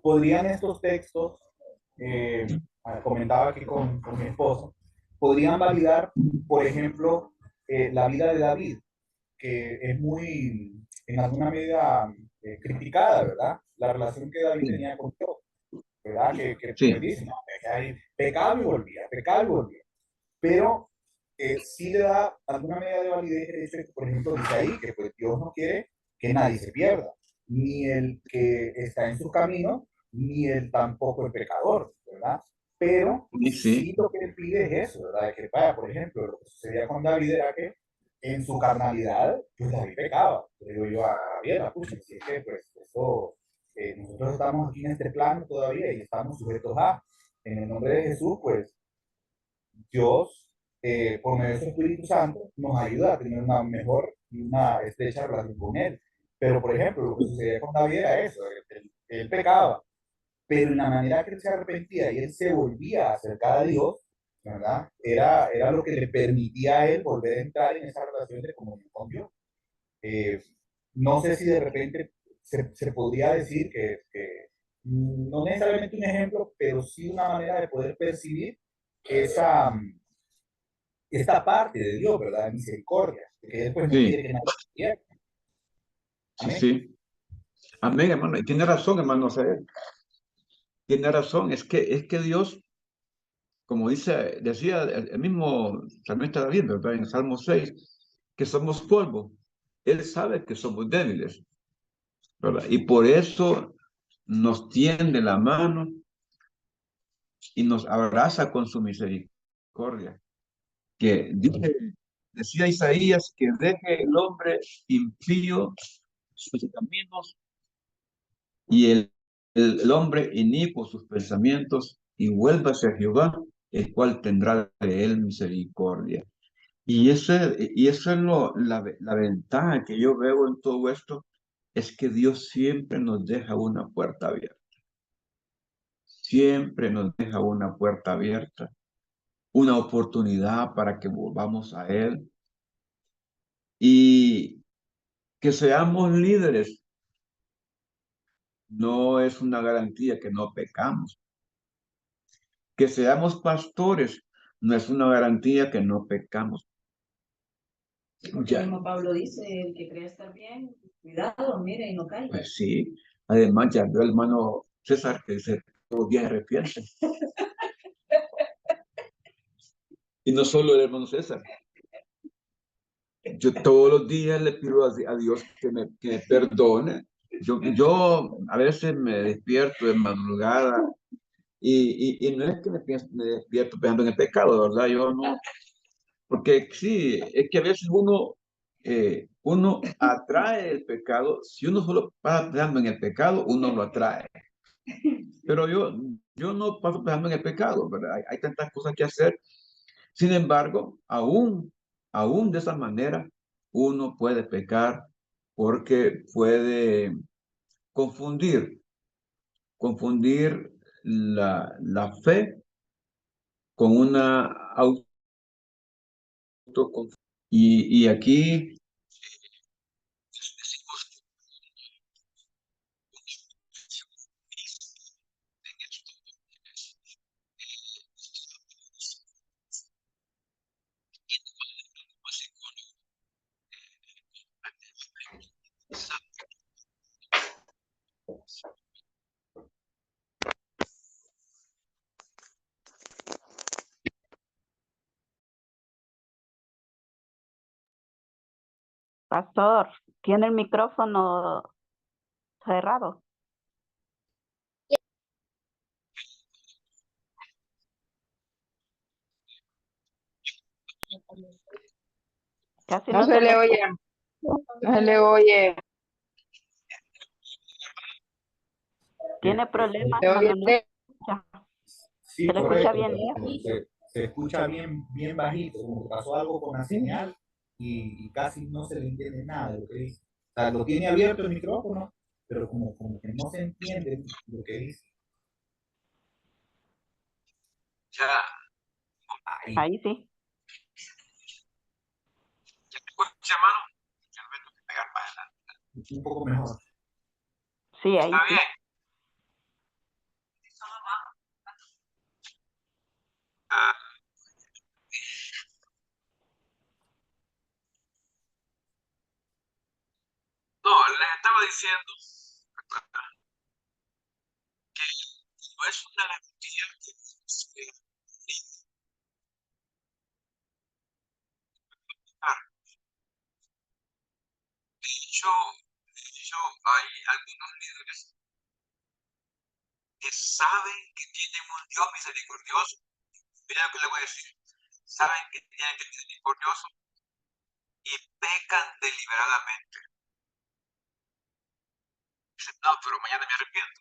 ¿podrían estos textos, comentaba aquí con mi esposo, podrían validar, por ejemplo, la vida de David, que es muy, en alguna medida, criticada, ¿verdad? La relación que David tenía con Dios, ¿verdad? Que Sí. pues dicen, no, que hay pecado y volvía, pecado y volvía. Pero sí le da alguna medida de validez el hecho de que, por ejemplo, dice ahí que pues, Dios no quiere que nadie se pierda, ni el que está en su camino, ni el tampoco el pecador, ¿verdad? Pero Sí, sí. sí lo que le pide es eso, ¿verdad? Que vaya, por ejemplo, lo que sucedía con David era que en su carnalidad, pues David pecaba. Le digo yo a Javier, pucha, si es que pues eso, nosotros estamos aquí en este plano todavía y estamos sujetos a, en el nombre de Jesús, pues Dios, por medio de su Espíritu Santo, nos ayuda a tener una mejor y una estrecha relación con Él. Pero, por ejemplo, lo que sucedía con David era eso, él pecaba, pero en la manera que él se arrepentía y él se volvía a acercar a Dios, ¿verdad? Era lo que le permitía a él volver a entrar en esa relación de comunión con Dios. Eh, no sé si de repente se podría decir que no necesariamente un ejemplo, pero sí una manera de poder percibir esa, esta parte de Dios, ¿verdad? De misericordia, que Él pues no quiere Sí, que nadie se pierda. sí, Amén. sí. Amén, hermano. Y tiene razón, hermano. Tiene razón. Es que Dios, como decía el mismo salmista David, ¿verdad? En Salmo 6, que somos polvo. Él sabe que somos débiles, ¿verdad? Y por eso nos tiende la mano y nos abraza con su misericordia. Que decía Isaías que deje el hombre impío sus caminos y el hombre inicuo sus pensamientos y vuélvase a Jehová, el cual tendrá de él misericordia. Y eso es la ventaja que yo veo en todo esto, es que Dios siempre nos deja una puerta abierta. Siempre nos deja una puerta abierta, una oportunidad para que volvamos a Él y que seamos líderes. No es una garantía que no pecamos. Que seamos pastores no es una garantía que no pecamos. Porque mismo Pablo dice, el que cree estar bien, cuidado, mire y no caiga. Pues sí, además ya veo el hermano César que dice todos los días arrepiente. Y no solo el hermano César. Yo todos los días le pido a Dios que me perdone. Yo a veces me despierto de madrugada y no es que me despierto pensando en el pecado, ¿verdad? Yo no, porque sí, es que a veces uno atrae el pecado. Si uno solo pasa pensando en el pecado, uno lo atrae. Pero yo no paso pensando en el pecado, ¿verdad? Hay tantas cosas que hacer. Sin embargo, aún de esa manera, uno puede pecar porque puede confundir la fe con una autoconfianza. Y aquí Pastor, tiene el micrófono cerrado. Casi No no se se le le oye, escucha. no se le oye. Tiene problemas ¿Se oye cuando no escucha. Sí, Se le correcto. escucha bien lejos. Se escucha bien bajito, como que pasó algo con la señal y casi no se le entiende nada de lo que dice. O sea, lo tiene abierto el micrófono, pero como que no se entiende lo que dice. Ya, Ahí, Ahí sí. ya me escucha, hermano. Ya me tengo que pegar para adelante. un poco mejor. Sí, ahí Está sí. bien. Ah, no, les estaba diciendo que no es una garantía que sea militar. De hecho, hay algunos líderes que saben que tienen un Dios misericordioso. Mira lo que le voy a decir. Saben que tienen que ser misericordioso y pecan deliberadamente. Dicen, no, pero mañana me arrepiento.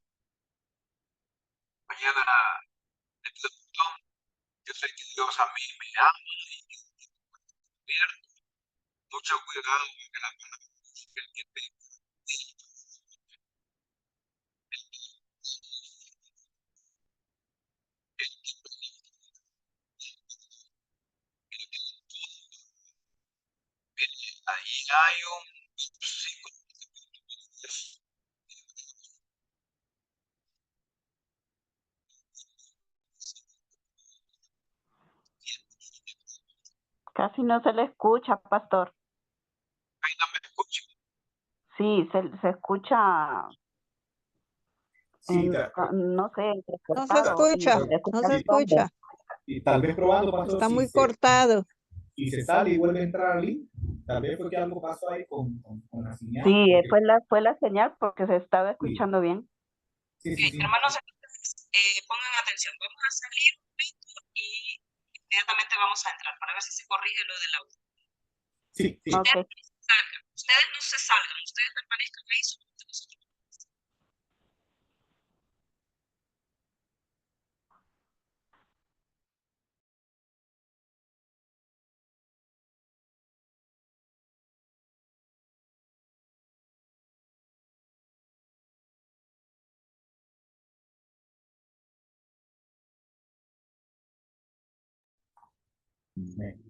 Mañana le pido perdón. Yo sé que Dios a mí me ama y me convierte. Mucho cuidado con la palabra. El que peca, ahí hay un versículo. Casi no se le escucha, pastor. Ahí no me escucha. Sí, se escucha, Sí, no sé, No se entrecortado. Y escucha, se escucha no se el fondo. escucha. y tal vez probando, pastor, Está muy si cortado. se sale y vuelve a entrar ahí, tal vez fue que algo pasó ahí con la señal. Sí, Porque, fue la señal porque se estaba sí, escuchando bien. sí, sí, sí. Hermanos, pongan atención. Vamos a salir un momento y inmediatamente vamos a entrar para ver si se corrige lo del audio. Sí, sí. Ok. Ustedes no se salgan, ustedes permanezcan ahí.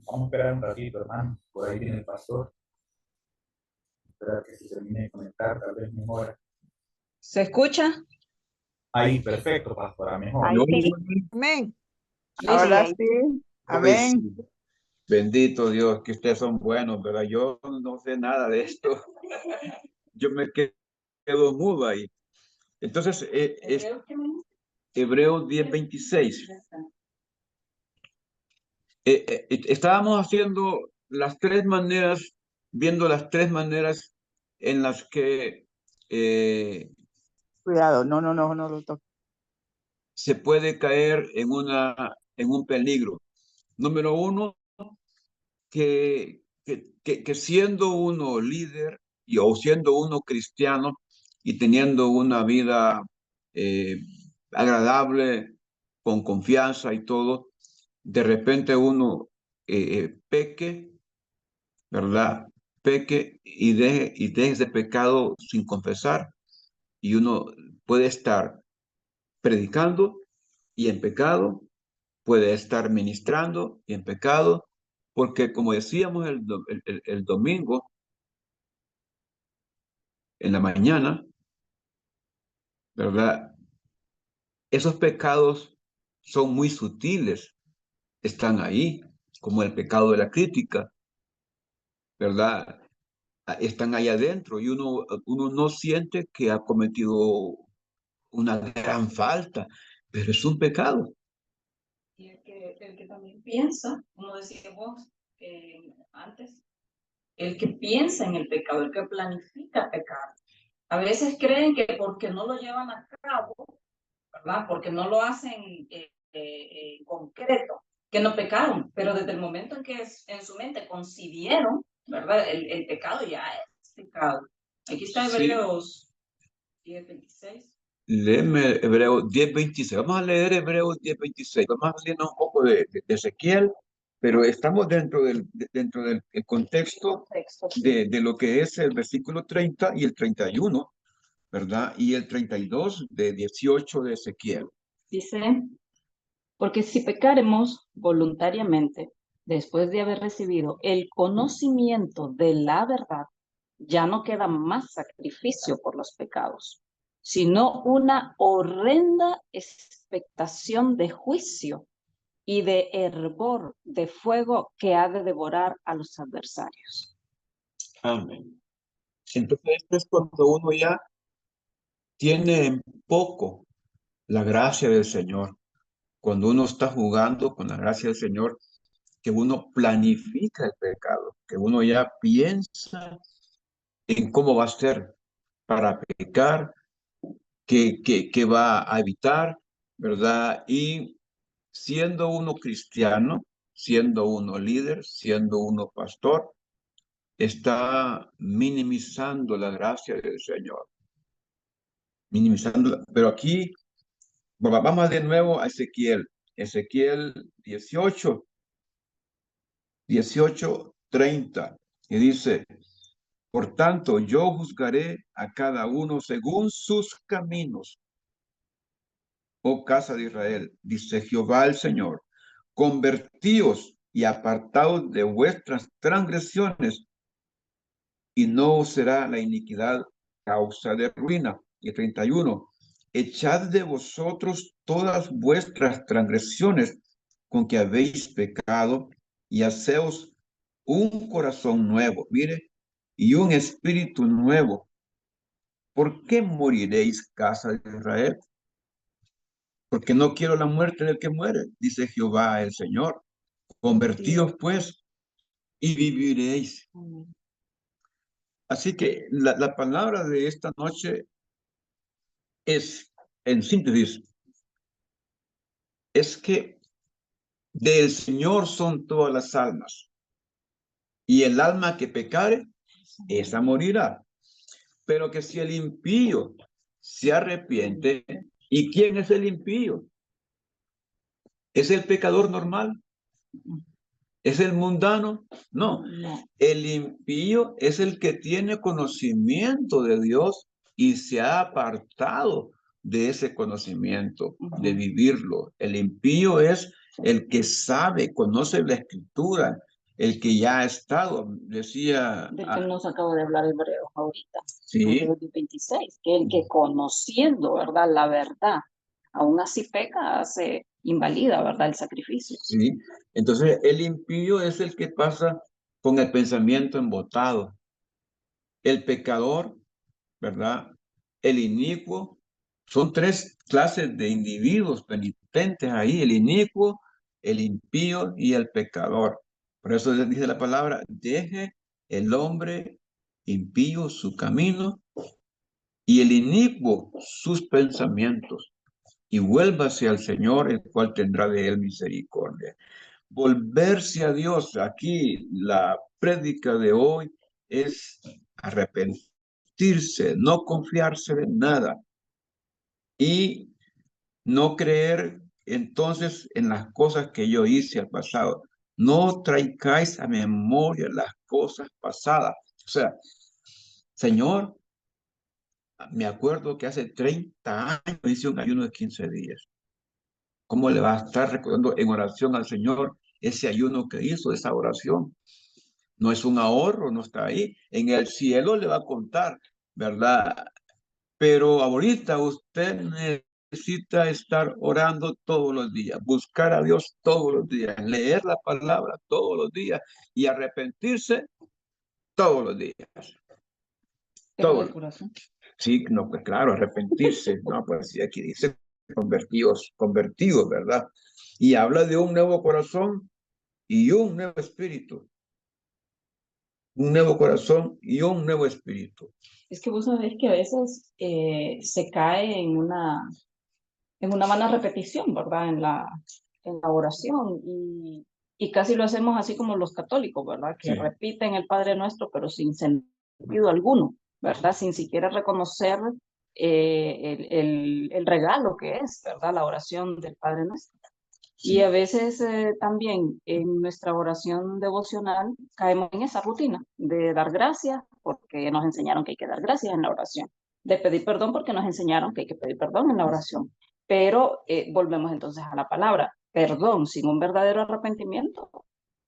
Vamos a esperar un ratito, hermano. Por ahí viene el pastor. Esperar que se termine de conectar, tal vez mejor. ¿Se escucha? Ahí, perfecto, pastor, mejor. Ahí sí. Amén. Listo. Ahora ahí sí. Hoy Amén. sí. Bendito Dios, que ustedes son buenos, ¿verdad? Yo no sé nada de esto. Yo me quedo mudo ahí. Entonces, es Hebreos 10:26. Estábamos haciendo las tres maneras, viendo las tres maneras en las que Cuidado, no lo toques. se puede caer en un peligro. Número uno, que siendo uno líder o siendo uno cristiano y teniendo una vida agradable, con confianza y todo, de repente uno peque, ¿verdad? Peque y deje ese pecado sin confesar. Y uno puede estar predicando y en pecado, puede estar ministrando y en pecado, porque como decíamos el domingo, en la mañana, ¿verdad? Esos pecados son muy sutiles, están ahí, como el pecado de la crítica, ¿verdad? Están ahí adentro y uno no siente que ha cometido una gran falta, pero es un pecado. Y el que también piensa, como decíamos antes, el que piensa en el pecado, el que planifica pecar. A veces creen que porque no lo llevan a cabo, ¿verdad? Porque no lo hacen en concreto, que no pecaron, pero desde el momento en que en su mente concibieron, ¿verdad? El pecado ya es pecado. Aquí está Sí. Hebreos 10:26. Léeme Hebreos 10:26. Vamos a leer Hebreos 10:26. Vamos a leer un poco de Ezequiel, pero estamos dentro del contexto de lo que es el versículo 30 y el 31, ¿verdad? Y el 32 de 18 de Ezequiel. Dice, porque si pecaremos voluntariamente, después de haber recibido el conocimiento de la verdad, ya no queda más sacrificio por los pecados, sino una horrenda expectación de juicio y de hervor de fuego que ha de devorar a los adversarios. Amén. Entonces, esto es cuando uno ya tiene en poco la gracia del Señor. Cuando uno está jugando con la gracia del Señor, que uno planifica el pecado, que uno ya piensa en cómo va a ser para pecar, que va a evitar, ¿verdad? Y siendo uno cristiano, siendo uno líder, siendo uno pastor, está minimizando la gracia del Señor, minimizándola. Pero aquí, vamos de nuevo a Ezequiel, Ezequiel 18:30, y dice, por tanto, yo juzgaré a cada uno según sus caminos, oh casa de Israel, dice Jehová el Señor, convertíos y apartaos de vuestras transgresiones, y no os será la iniquidad causa de ruina. Y 31, echad de vosotros todas vuestras transgresiones con que habéis pecado, y haceos un corazón nuevo, mire, y un espíritu nuevo. ¿Por qué moriréis, casa de Israel? Porque no quiero la muerte del que muere, dice Jehová el Señor. Convertíos pues y viviréis. Así que la palabra de esta noche es, en síntesis, es que del Señor son todas las almas, y el alma que pecare, esa morirá. Pero que si el impío se arrepiente, ¿y quién es el impío? ¿Es el pecador normal? ¿Es el mundano? No. El impío es el que tiene conocimiento de Dios y se ha apartado de ese conocimiento, de vivirlo. El impío es el que sabe, conoce la Escritura, el que ya ha estado, decía... Del que nos acaba de hablar Hebreos ahorita. Sí. Hebreos 26, que el que conociendo, ¿verdad? La verdad, aún así peca, hace invalida, ¿verdad? El sacrificio. Sí. Entonces, el impío es el que pasa con el pensamiento embotado. El pecador, ¿verdad? El inicuo. Son tres clases de individuos penitentes ahí: el inicuo, el impío y el pecador. Por eso dice la palabra, deje el hombre impío su camino y el inicuo sus pensamientos, y vuélvase al Señor, el cual tendrá de él misericordia. Volverse a Dios. Aquí la prédica de hoy es arrepentirse, no confiarse de nada y no creer entonces en las cosas que yo hice al pasado. No traigáis a memoria las cosas pasadas. O sea, Señor, me acuerdo que hace 30 años hice un ayuno de 15 días. ¿Cómo le va a estar recordando en oración al Señor ese ayuno que hizo, esa oración? No es un ahorro, no está ahí. En el cielo le va a contar, ¿verdad? Pero ahorita usted necesita estar orando todos los días, buscar a Dios todos los días, leer la palabra todos los días y arrepentirse todos los días. Pero de corazón. Sí, no, pues claro, arrepentirse. No, pues sí, aquí dice convertidos, ¿verdad? Y habla de un nuevo corazón y un nuevo espíritu. Un nuevo corazón y un nuevo espíritu. Es que vos sabés que a veces se cae en una mala repetición, ¿verdad? En la oración y casi lo hacemos así como los católicos, ¿verdad? Que Sí. repiten el Padre Nuestro, pero sin sentido alguno, ¿verdad? Sin siquiera reconocer el regalo que es, ¿verdad? La oración del Padre Nuestro. Y Sí. a veces también en nuestra oración devocional caemos en esa rutina de dar gracias porque nos enseñaron que hay que dar gracias en la oración, de pedir perdón porque nos enseñaron que hay que pedir perdón en la oración. Pero volvemos entonces a la palabra, perdón sin un verdadero arrepentimiento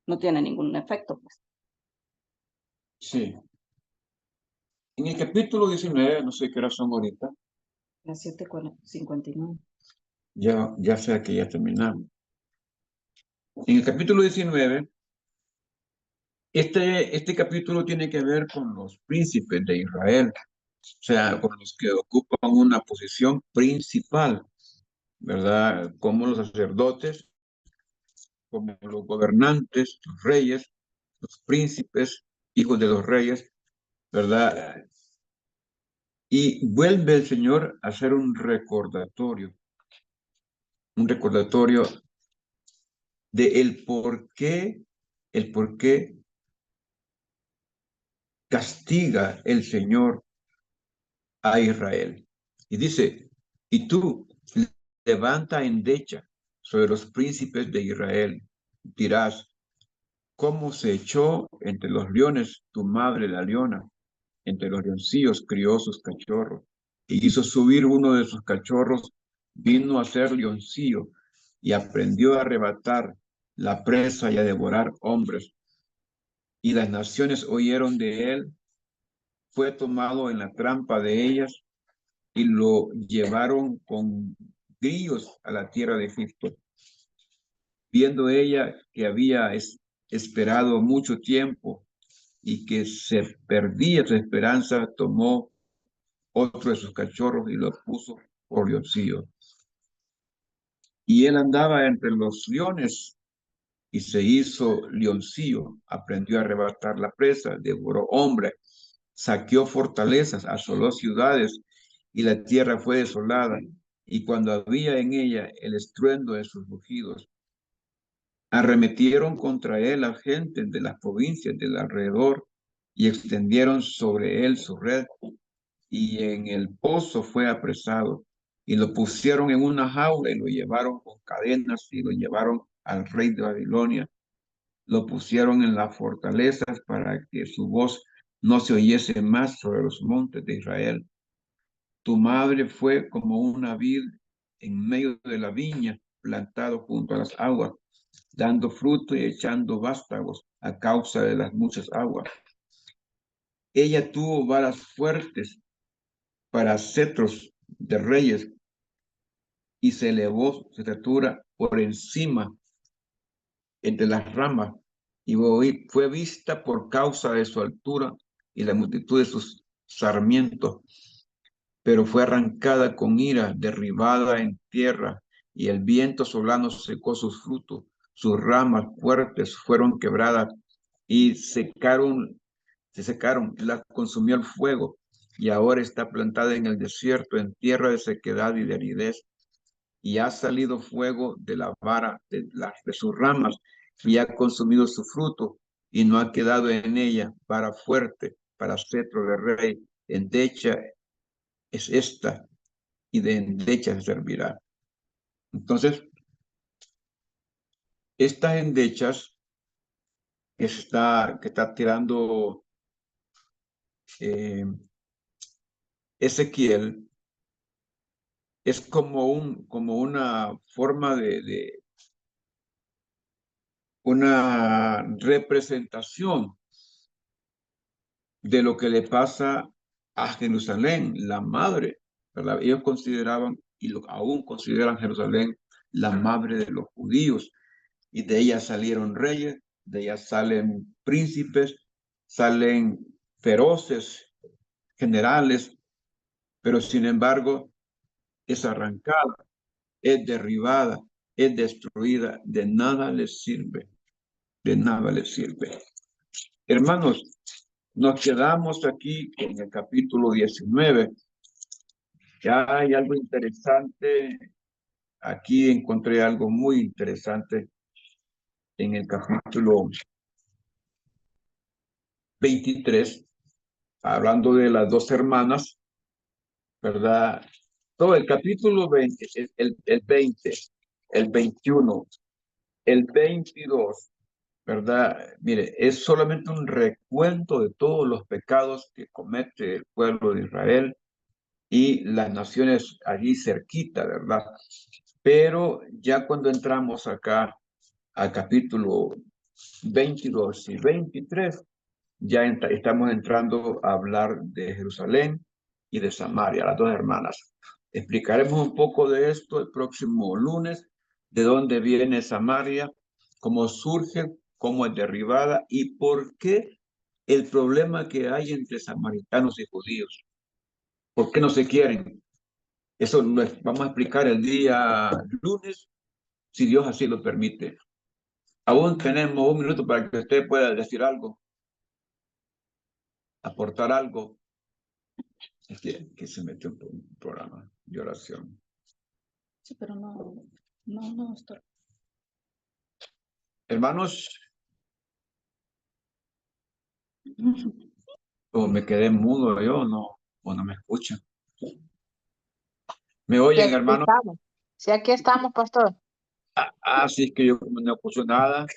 no tiene ningún efecto, pues. Sí. En el capítulo 19, no sé qué hora son ahorita, Las 7:59. ya sea que ya terminamos. En el capítulo 19, este capítulo tiene que ver con los príncipes de Israel, o sea, con los que ocupan una posición principal, ¿verdad? Como los sacerdotes, como los gobernantes, los reyes, los príncipes, hijos de los reyes, ¿verdad? Y vuelve el Señor a hacer un recordatorio de el por qué castiga el Señor a Israel. Y dice, y tú levanta endecha sobre los príncipes de Israel, dirás, ¿cómo se echó entre los leones tu madre la leona? Entre los leoncillos crió sus cachorros, y hizo subir uno de sus cachorros, vino a ser leoncillo, y aprendió a arrebatar la presa y a devorar hombres. Y las naciones oyeron de él, fue tomado en la trampa de ellas, y lo llevaron con grillos a la tierra de Egipto. Viendo ella que había esperado mucho tiempo y que se perdía su esperanza, tomó otro de sus cachorros y lo puso por leoncillo. Y él andaba entre los leones y se hizo leoncillo, aprendió a arrebatar la presa, devoró hombres, saqueó fortalezas, asoló ciudades, y la tierra fue desolada. Y cuando había en ella el estruendo de sus rugidos, arremetieron contra él las gentes de las provincias del alrededor y extendieron sobre él su red, y en el pozo fue apresado, y lo pusieron en una jaula y lo llevaron con cadenas y lo llevaron al rey de Babilonia. Lo pusieron en las fortalezas para que su voz no se oyese más sobre los montes de Israel. Tu madre fue como una vid en medio de la viña, plantado junto a las aguas, dando fruto y echando vástagos a causa de las muchas aguas. Ella tuvo varas fuertes para cetros de reyes y se elevó su estatura por encima entre las ramas y fue vista por causa de su altura y la multitud de sus sarmientos, pero fue arrancada con ira, derribada en tierra, y el viento solano secó sus frutos, sus ramas fuertes fueron quebradas y se secaron, la consumió el fuego, y ahora está plantada en el desierto, en tierra de sequedad y de aridez, y ha salido fuego de la vara de sus ramas, y ha consumido su fruto, y no ha quedado en ella vara fuerte para cetro de rey. Endecha es esta, y de endecha se servirá. Entonces, estas endechas que está tirando Ezequiel es como una forma de una representación de lo que le pasa a Jerusalén, la madre, ¿verdad? Ellos consideraban y aún consideran Jerusalén la madre de los judíos, y de ella salieron reyes, de ella salen príncipes, salen feroces generales, pero sin embargo es arrancada, es derribada, es destruida, de nada les sirve, de nada les sirve. Hermanos, nos quedamos aquí en el capítulo 19. Ya hay algo interesante. Aquí encontré algo muy interesante en el capítulo 23, hablando de las dos hermanas, ¿verdad? Todo el capítulo 20, el 20, el 21, el 22, ¿verdad? Mire, es solamente un recuento de todos los pecados que comete el pueblo de Israel y las naciones allí cerquita, ¿verdad? Pero ya cuando entramos acá al capítulo 22 y 23, ya estamos entrando a hablar de Jerusalén y de Samaria, las dos hermanas. Explicaremos un poco de esto el próximo lunes, de dónde viene Samaria, cómo surge, cómo es derribada y por qué el problema que hay entre samaritanos y judíos. ¿Por qué no se quieren? Eso lo vamos a explicar el día lunes, si Dios así lo permite. Aún tenemos un minuto para que usted pueda decir algo, aportar algo. Es que se metió un programa de oración. Sí, pero no, estoy. Hermanos, o me quedé mudo yo, no, o no me escuchan. ¿Me Sí, oyen, aquí hermanos? estamos. Sí, aquí estamos, pastor. Sí, es que yo como no escucho nada.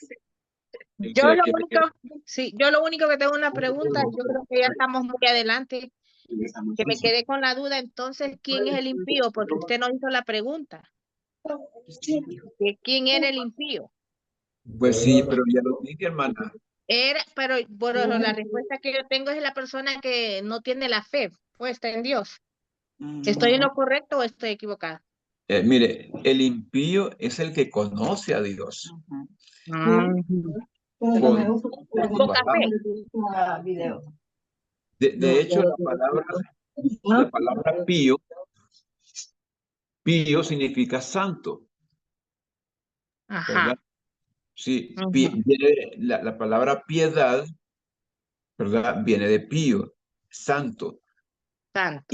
Yo Usted lo que me único, sí, yo lo único que tengo una pregunta, yo creo que ya estamos muy adelante, que me quedé con la duda, entonces, ¿quién es el impío? Porque usted no hizo la pregunta. ¿De quién era el impío? Pues sí, pero ya lo dije, hermana. Era, pero bueno, la respuesta que yo tengo es la persona que no tiene la fe puesta en Dios. ¿Estoy en lo correcto o estoy equivocada? Mire, el impío es el que conoce a Dios. Con Con su poca palabra. fe. De hecho, la palabra pío significa santo, ¿verdad? Ajá. Sí, Ujú. viene la palabra piedad, ¿verdad? Viene de pío, santo. Santo.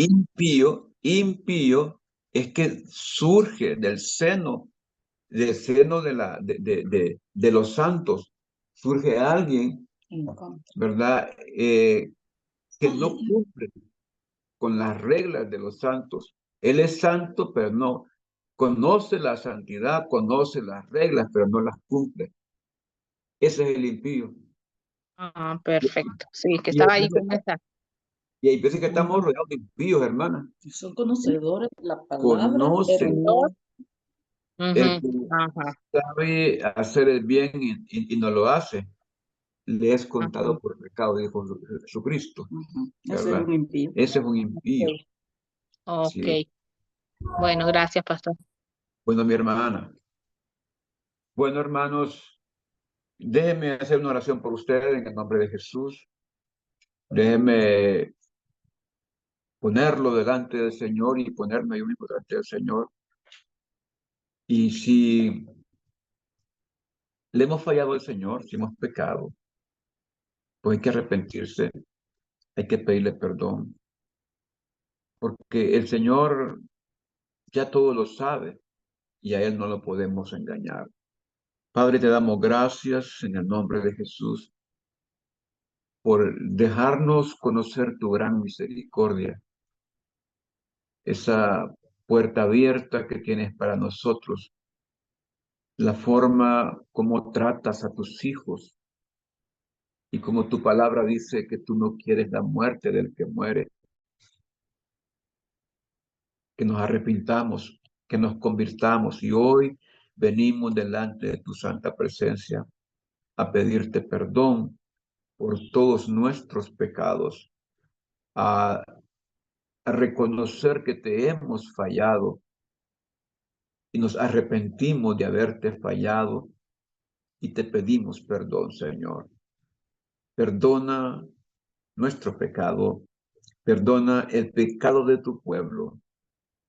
Impío es que surge del seno de los santos. Surge alguien, ¿verdad? Que no cumple con las reglas de los santos. Él es santo, pero no conoce la santidad, conoce las reglas, pero no las cumple. Ese es el impío. Ah, perfecto. Sí, que Y hay estaba ahí veces, con esa. y hay veces que estamos rodeados de impíos, hermana. Son conocedores de la palabra, Conocen. pero no. El Ujú. que Ajá. sabe hacer el bien y no lo hace, le es Ajá. contado por pecado, dijo Jesucristo. Ese es ¿Verdad? un impío. Ese es un impío. Ok. Sí. Bueno, gracias, pastor. Bueno, mi hermana. Bueno, hermanos, déjenme hacer una oración por ustedes en el nombre de Jesús. Déjenme ponerlo delante del Señor y ponerme yo mismo delante del Señor. Y si le hemos fallado al Señor, si hemos pecado, pues hay que arrepentirse, hay que pedirle perdón, porque el Señor ya todo lo sabe y a Él no lo podemos engañar. Padre, te damos gracias en el nombre de Jesús por dejarnos conocer tu gran misericordia, esa puerta abierta que tienes para nosotros, la forma como tratas a tus hijos y como tu palabra dice que tú no quieres la muerte del que muere, que nos arrepintamos, que nos convirtamos y hoy venimos delante de tu santa presencia a pedirte perdón por todos nuestros pecados, a reconocer que te hemos fallado y nos arrepentimos de haberte fallado y te pedimos perdón, Señor. Perdona nuestro pecado, perdona el pecado de tu pueblo,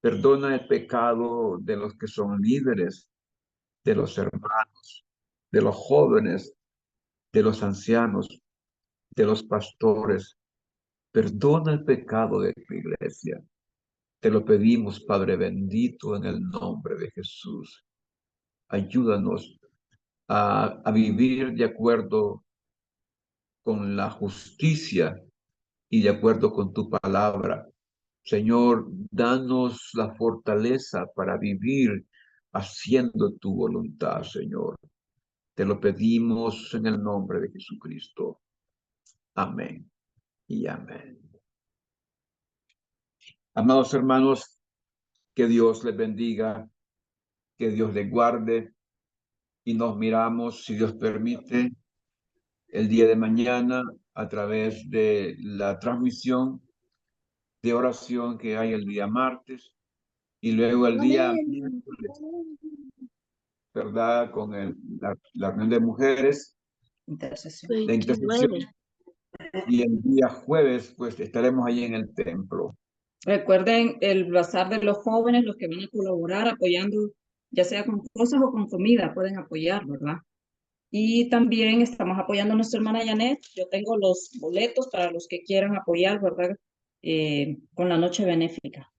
perdona el pecado de los que son líderes, de los hermanos, de los jóvenes, de los ancianos, de los pastores. Perdona el pecado de tu iglesia. Te lo pedimos, Padre bendito, en el nombre de Jesús. Ayúdanos a vivir de acuerdo con la justicia y de acuerdo con tu palabra, Señor, danos la fortaleza para vivir haciendo tu voluntad, Señor. Te lo pedimos en el nombre de Jesucristo. Amén y amén. Amados hermanos, que Dios les bendiga, que Dios les guarde y nos miramos, si Dios permite, el día de mañana a través de la transmisión de oración que hay el día martes y luego el día miércoles, ¿verdad? Con la reunión de mujeres, de intercesión. Y el día jueves, pues estaremos ahí en el templo. Recuerden el bazar de los jóvenes, los que van a colaborar apoyando, ya sea con cosas o con comida, pueden apoyar, ¿verdad? Y también estamos apoyando a nuestra hermana Janet. Yo tengo los boletos para los que quieran apoyar, ¿verdad? Con la noche benéfica.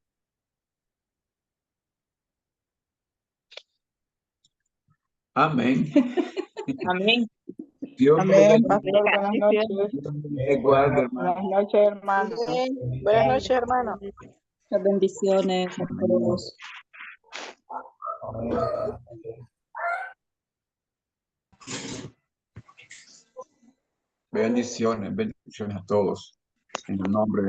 Amén. Amén. Dios Amén, me pastor, buenas noches. guarde, hermano. Buenas noches, hermano. Buenas noches, hermano. Muchas bendiciones a todos. Bendiciones, bendiciones a todos. En el nombre de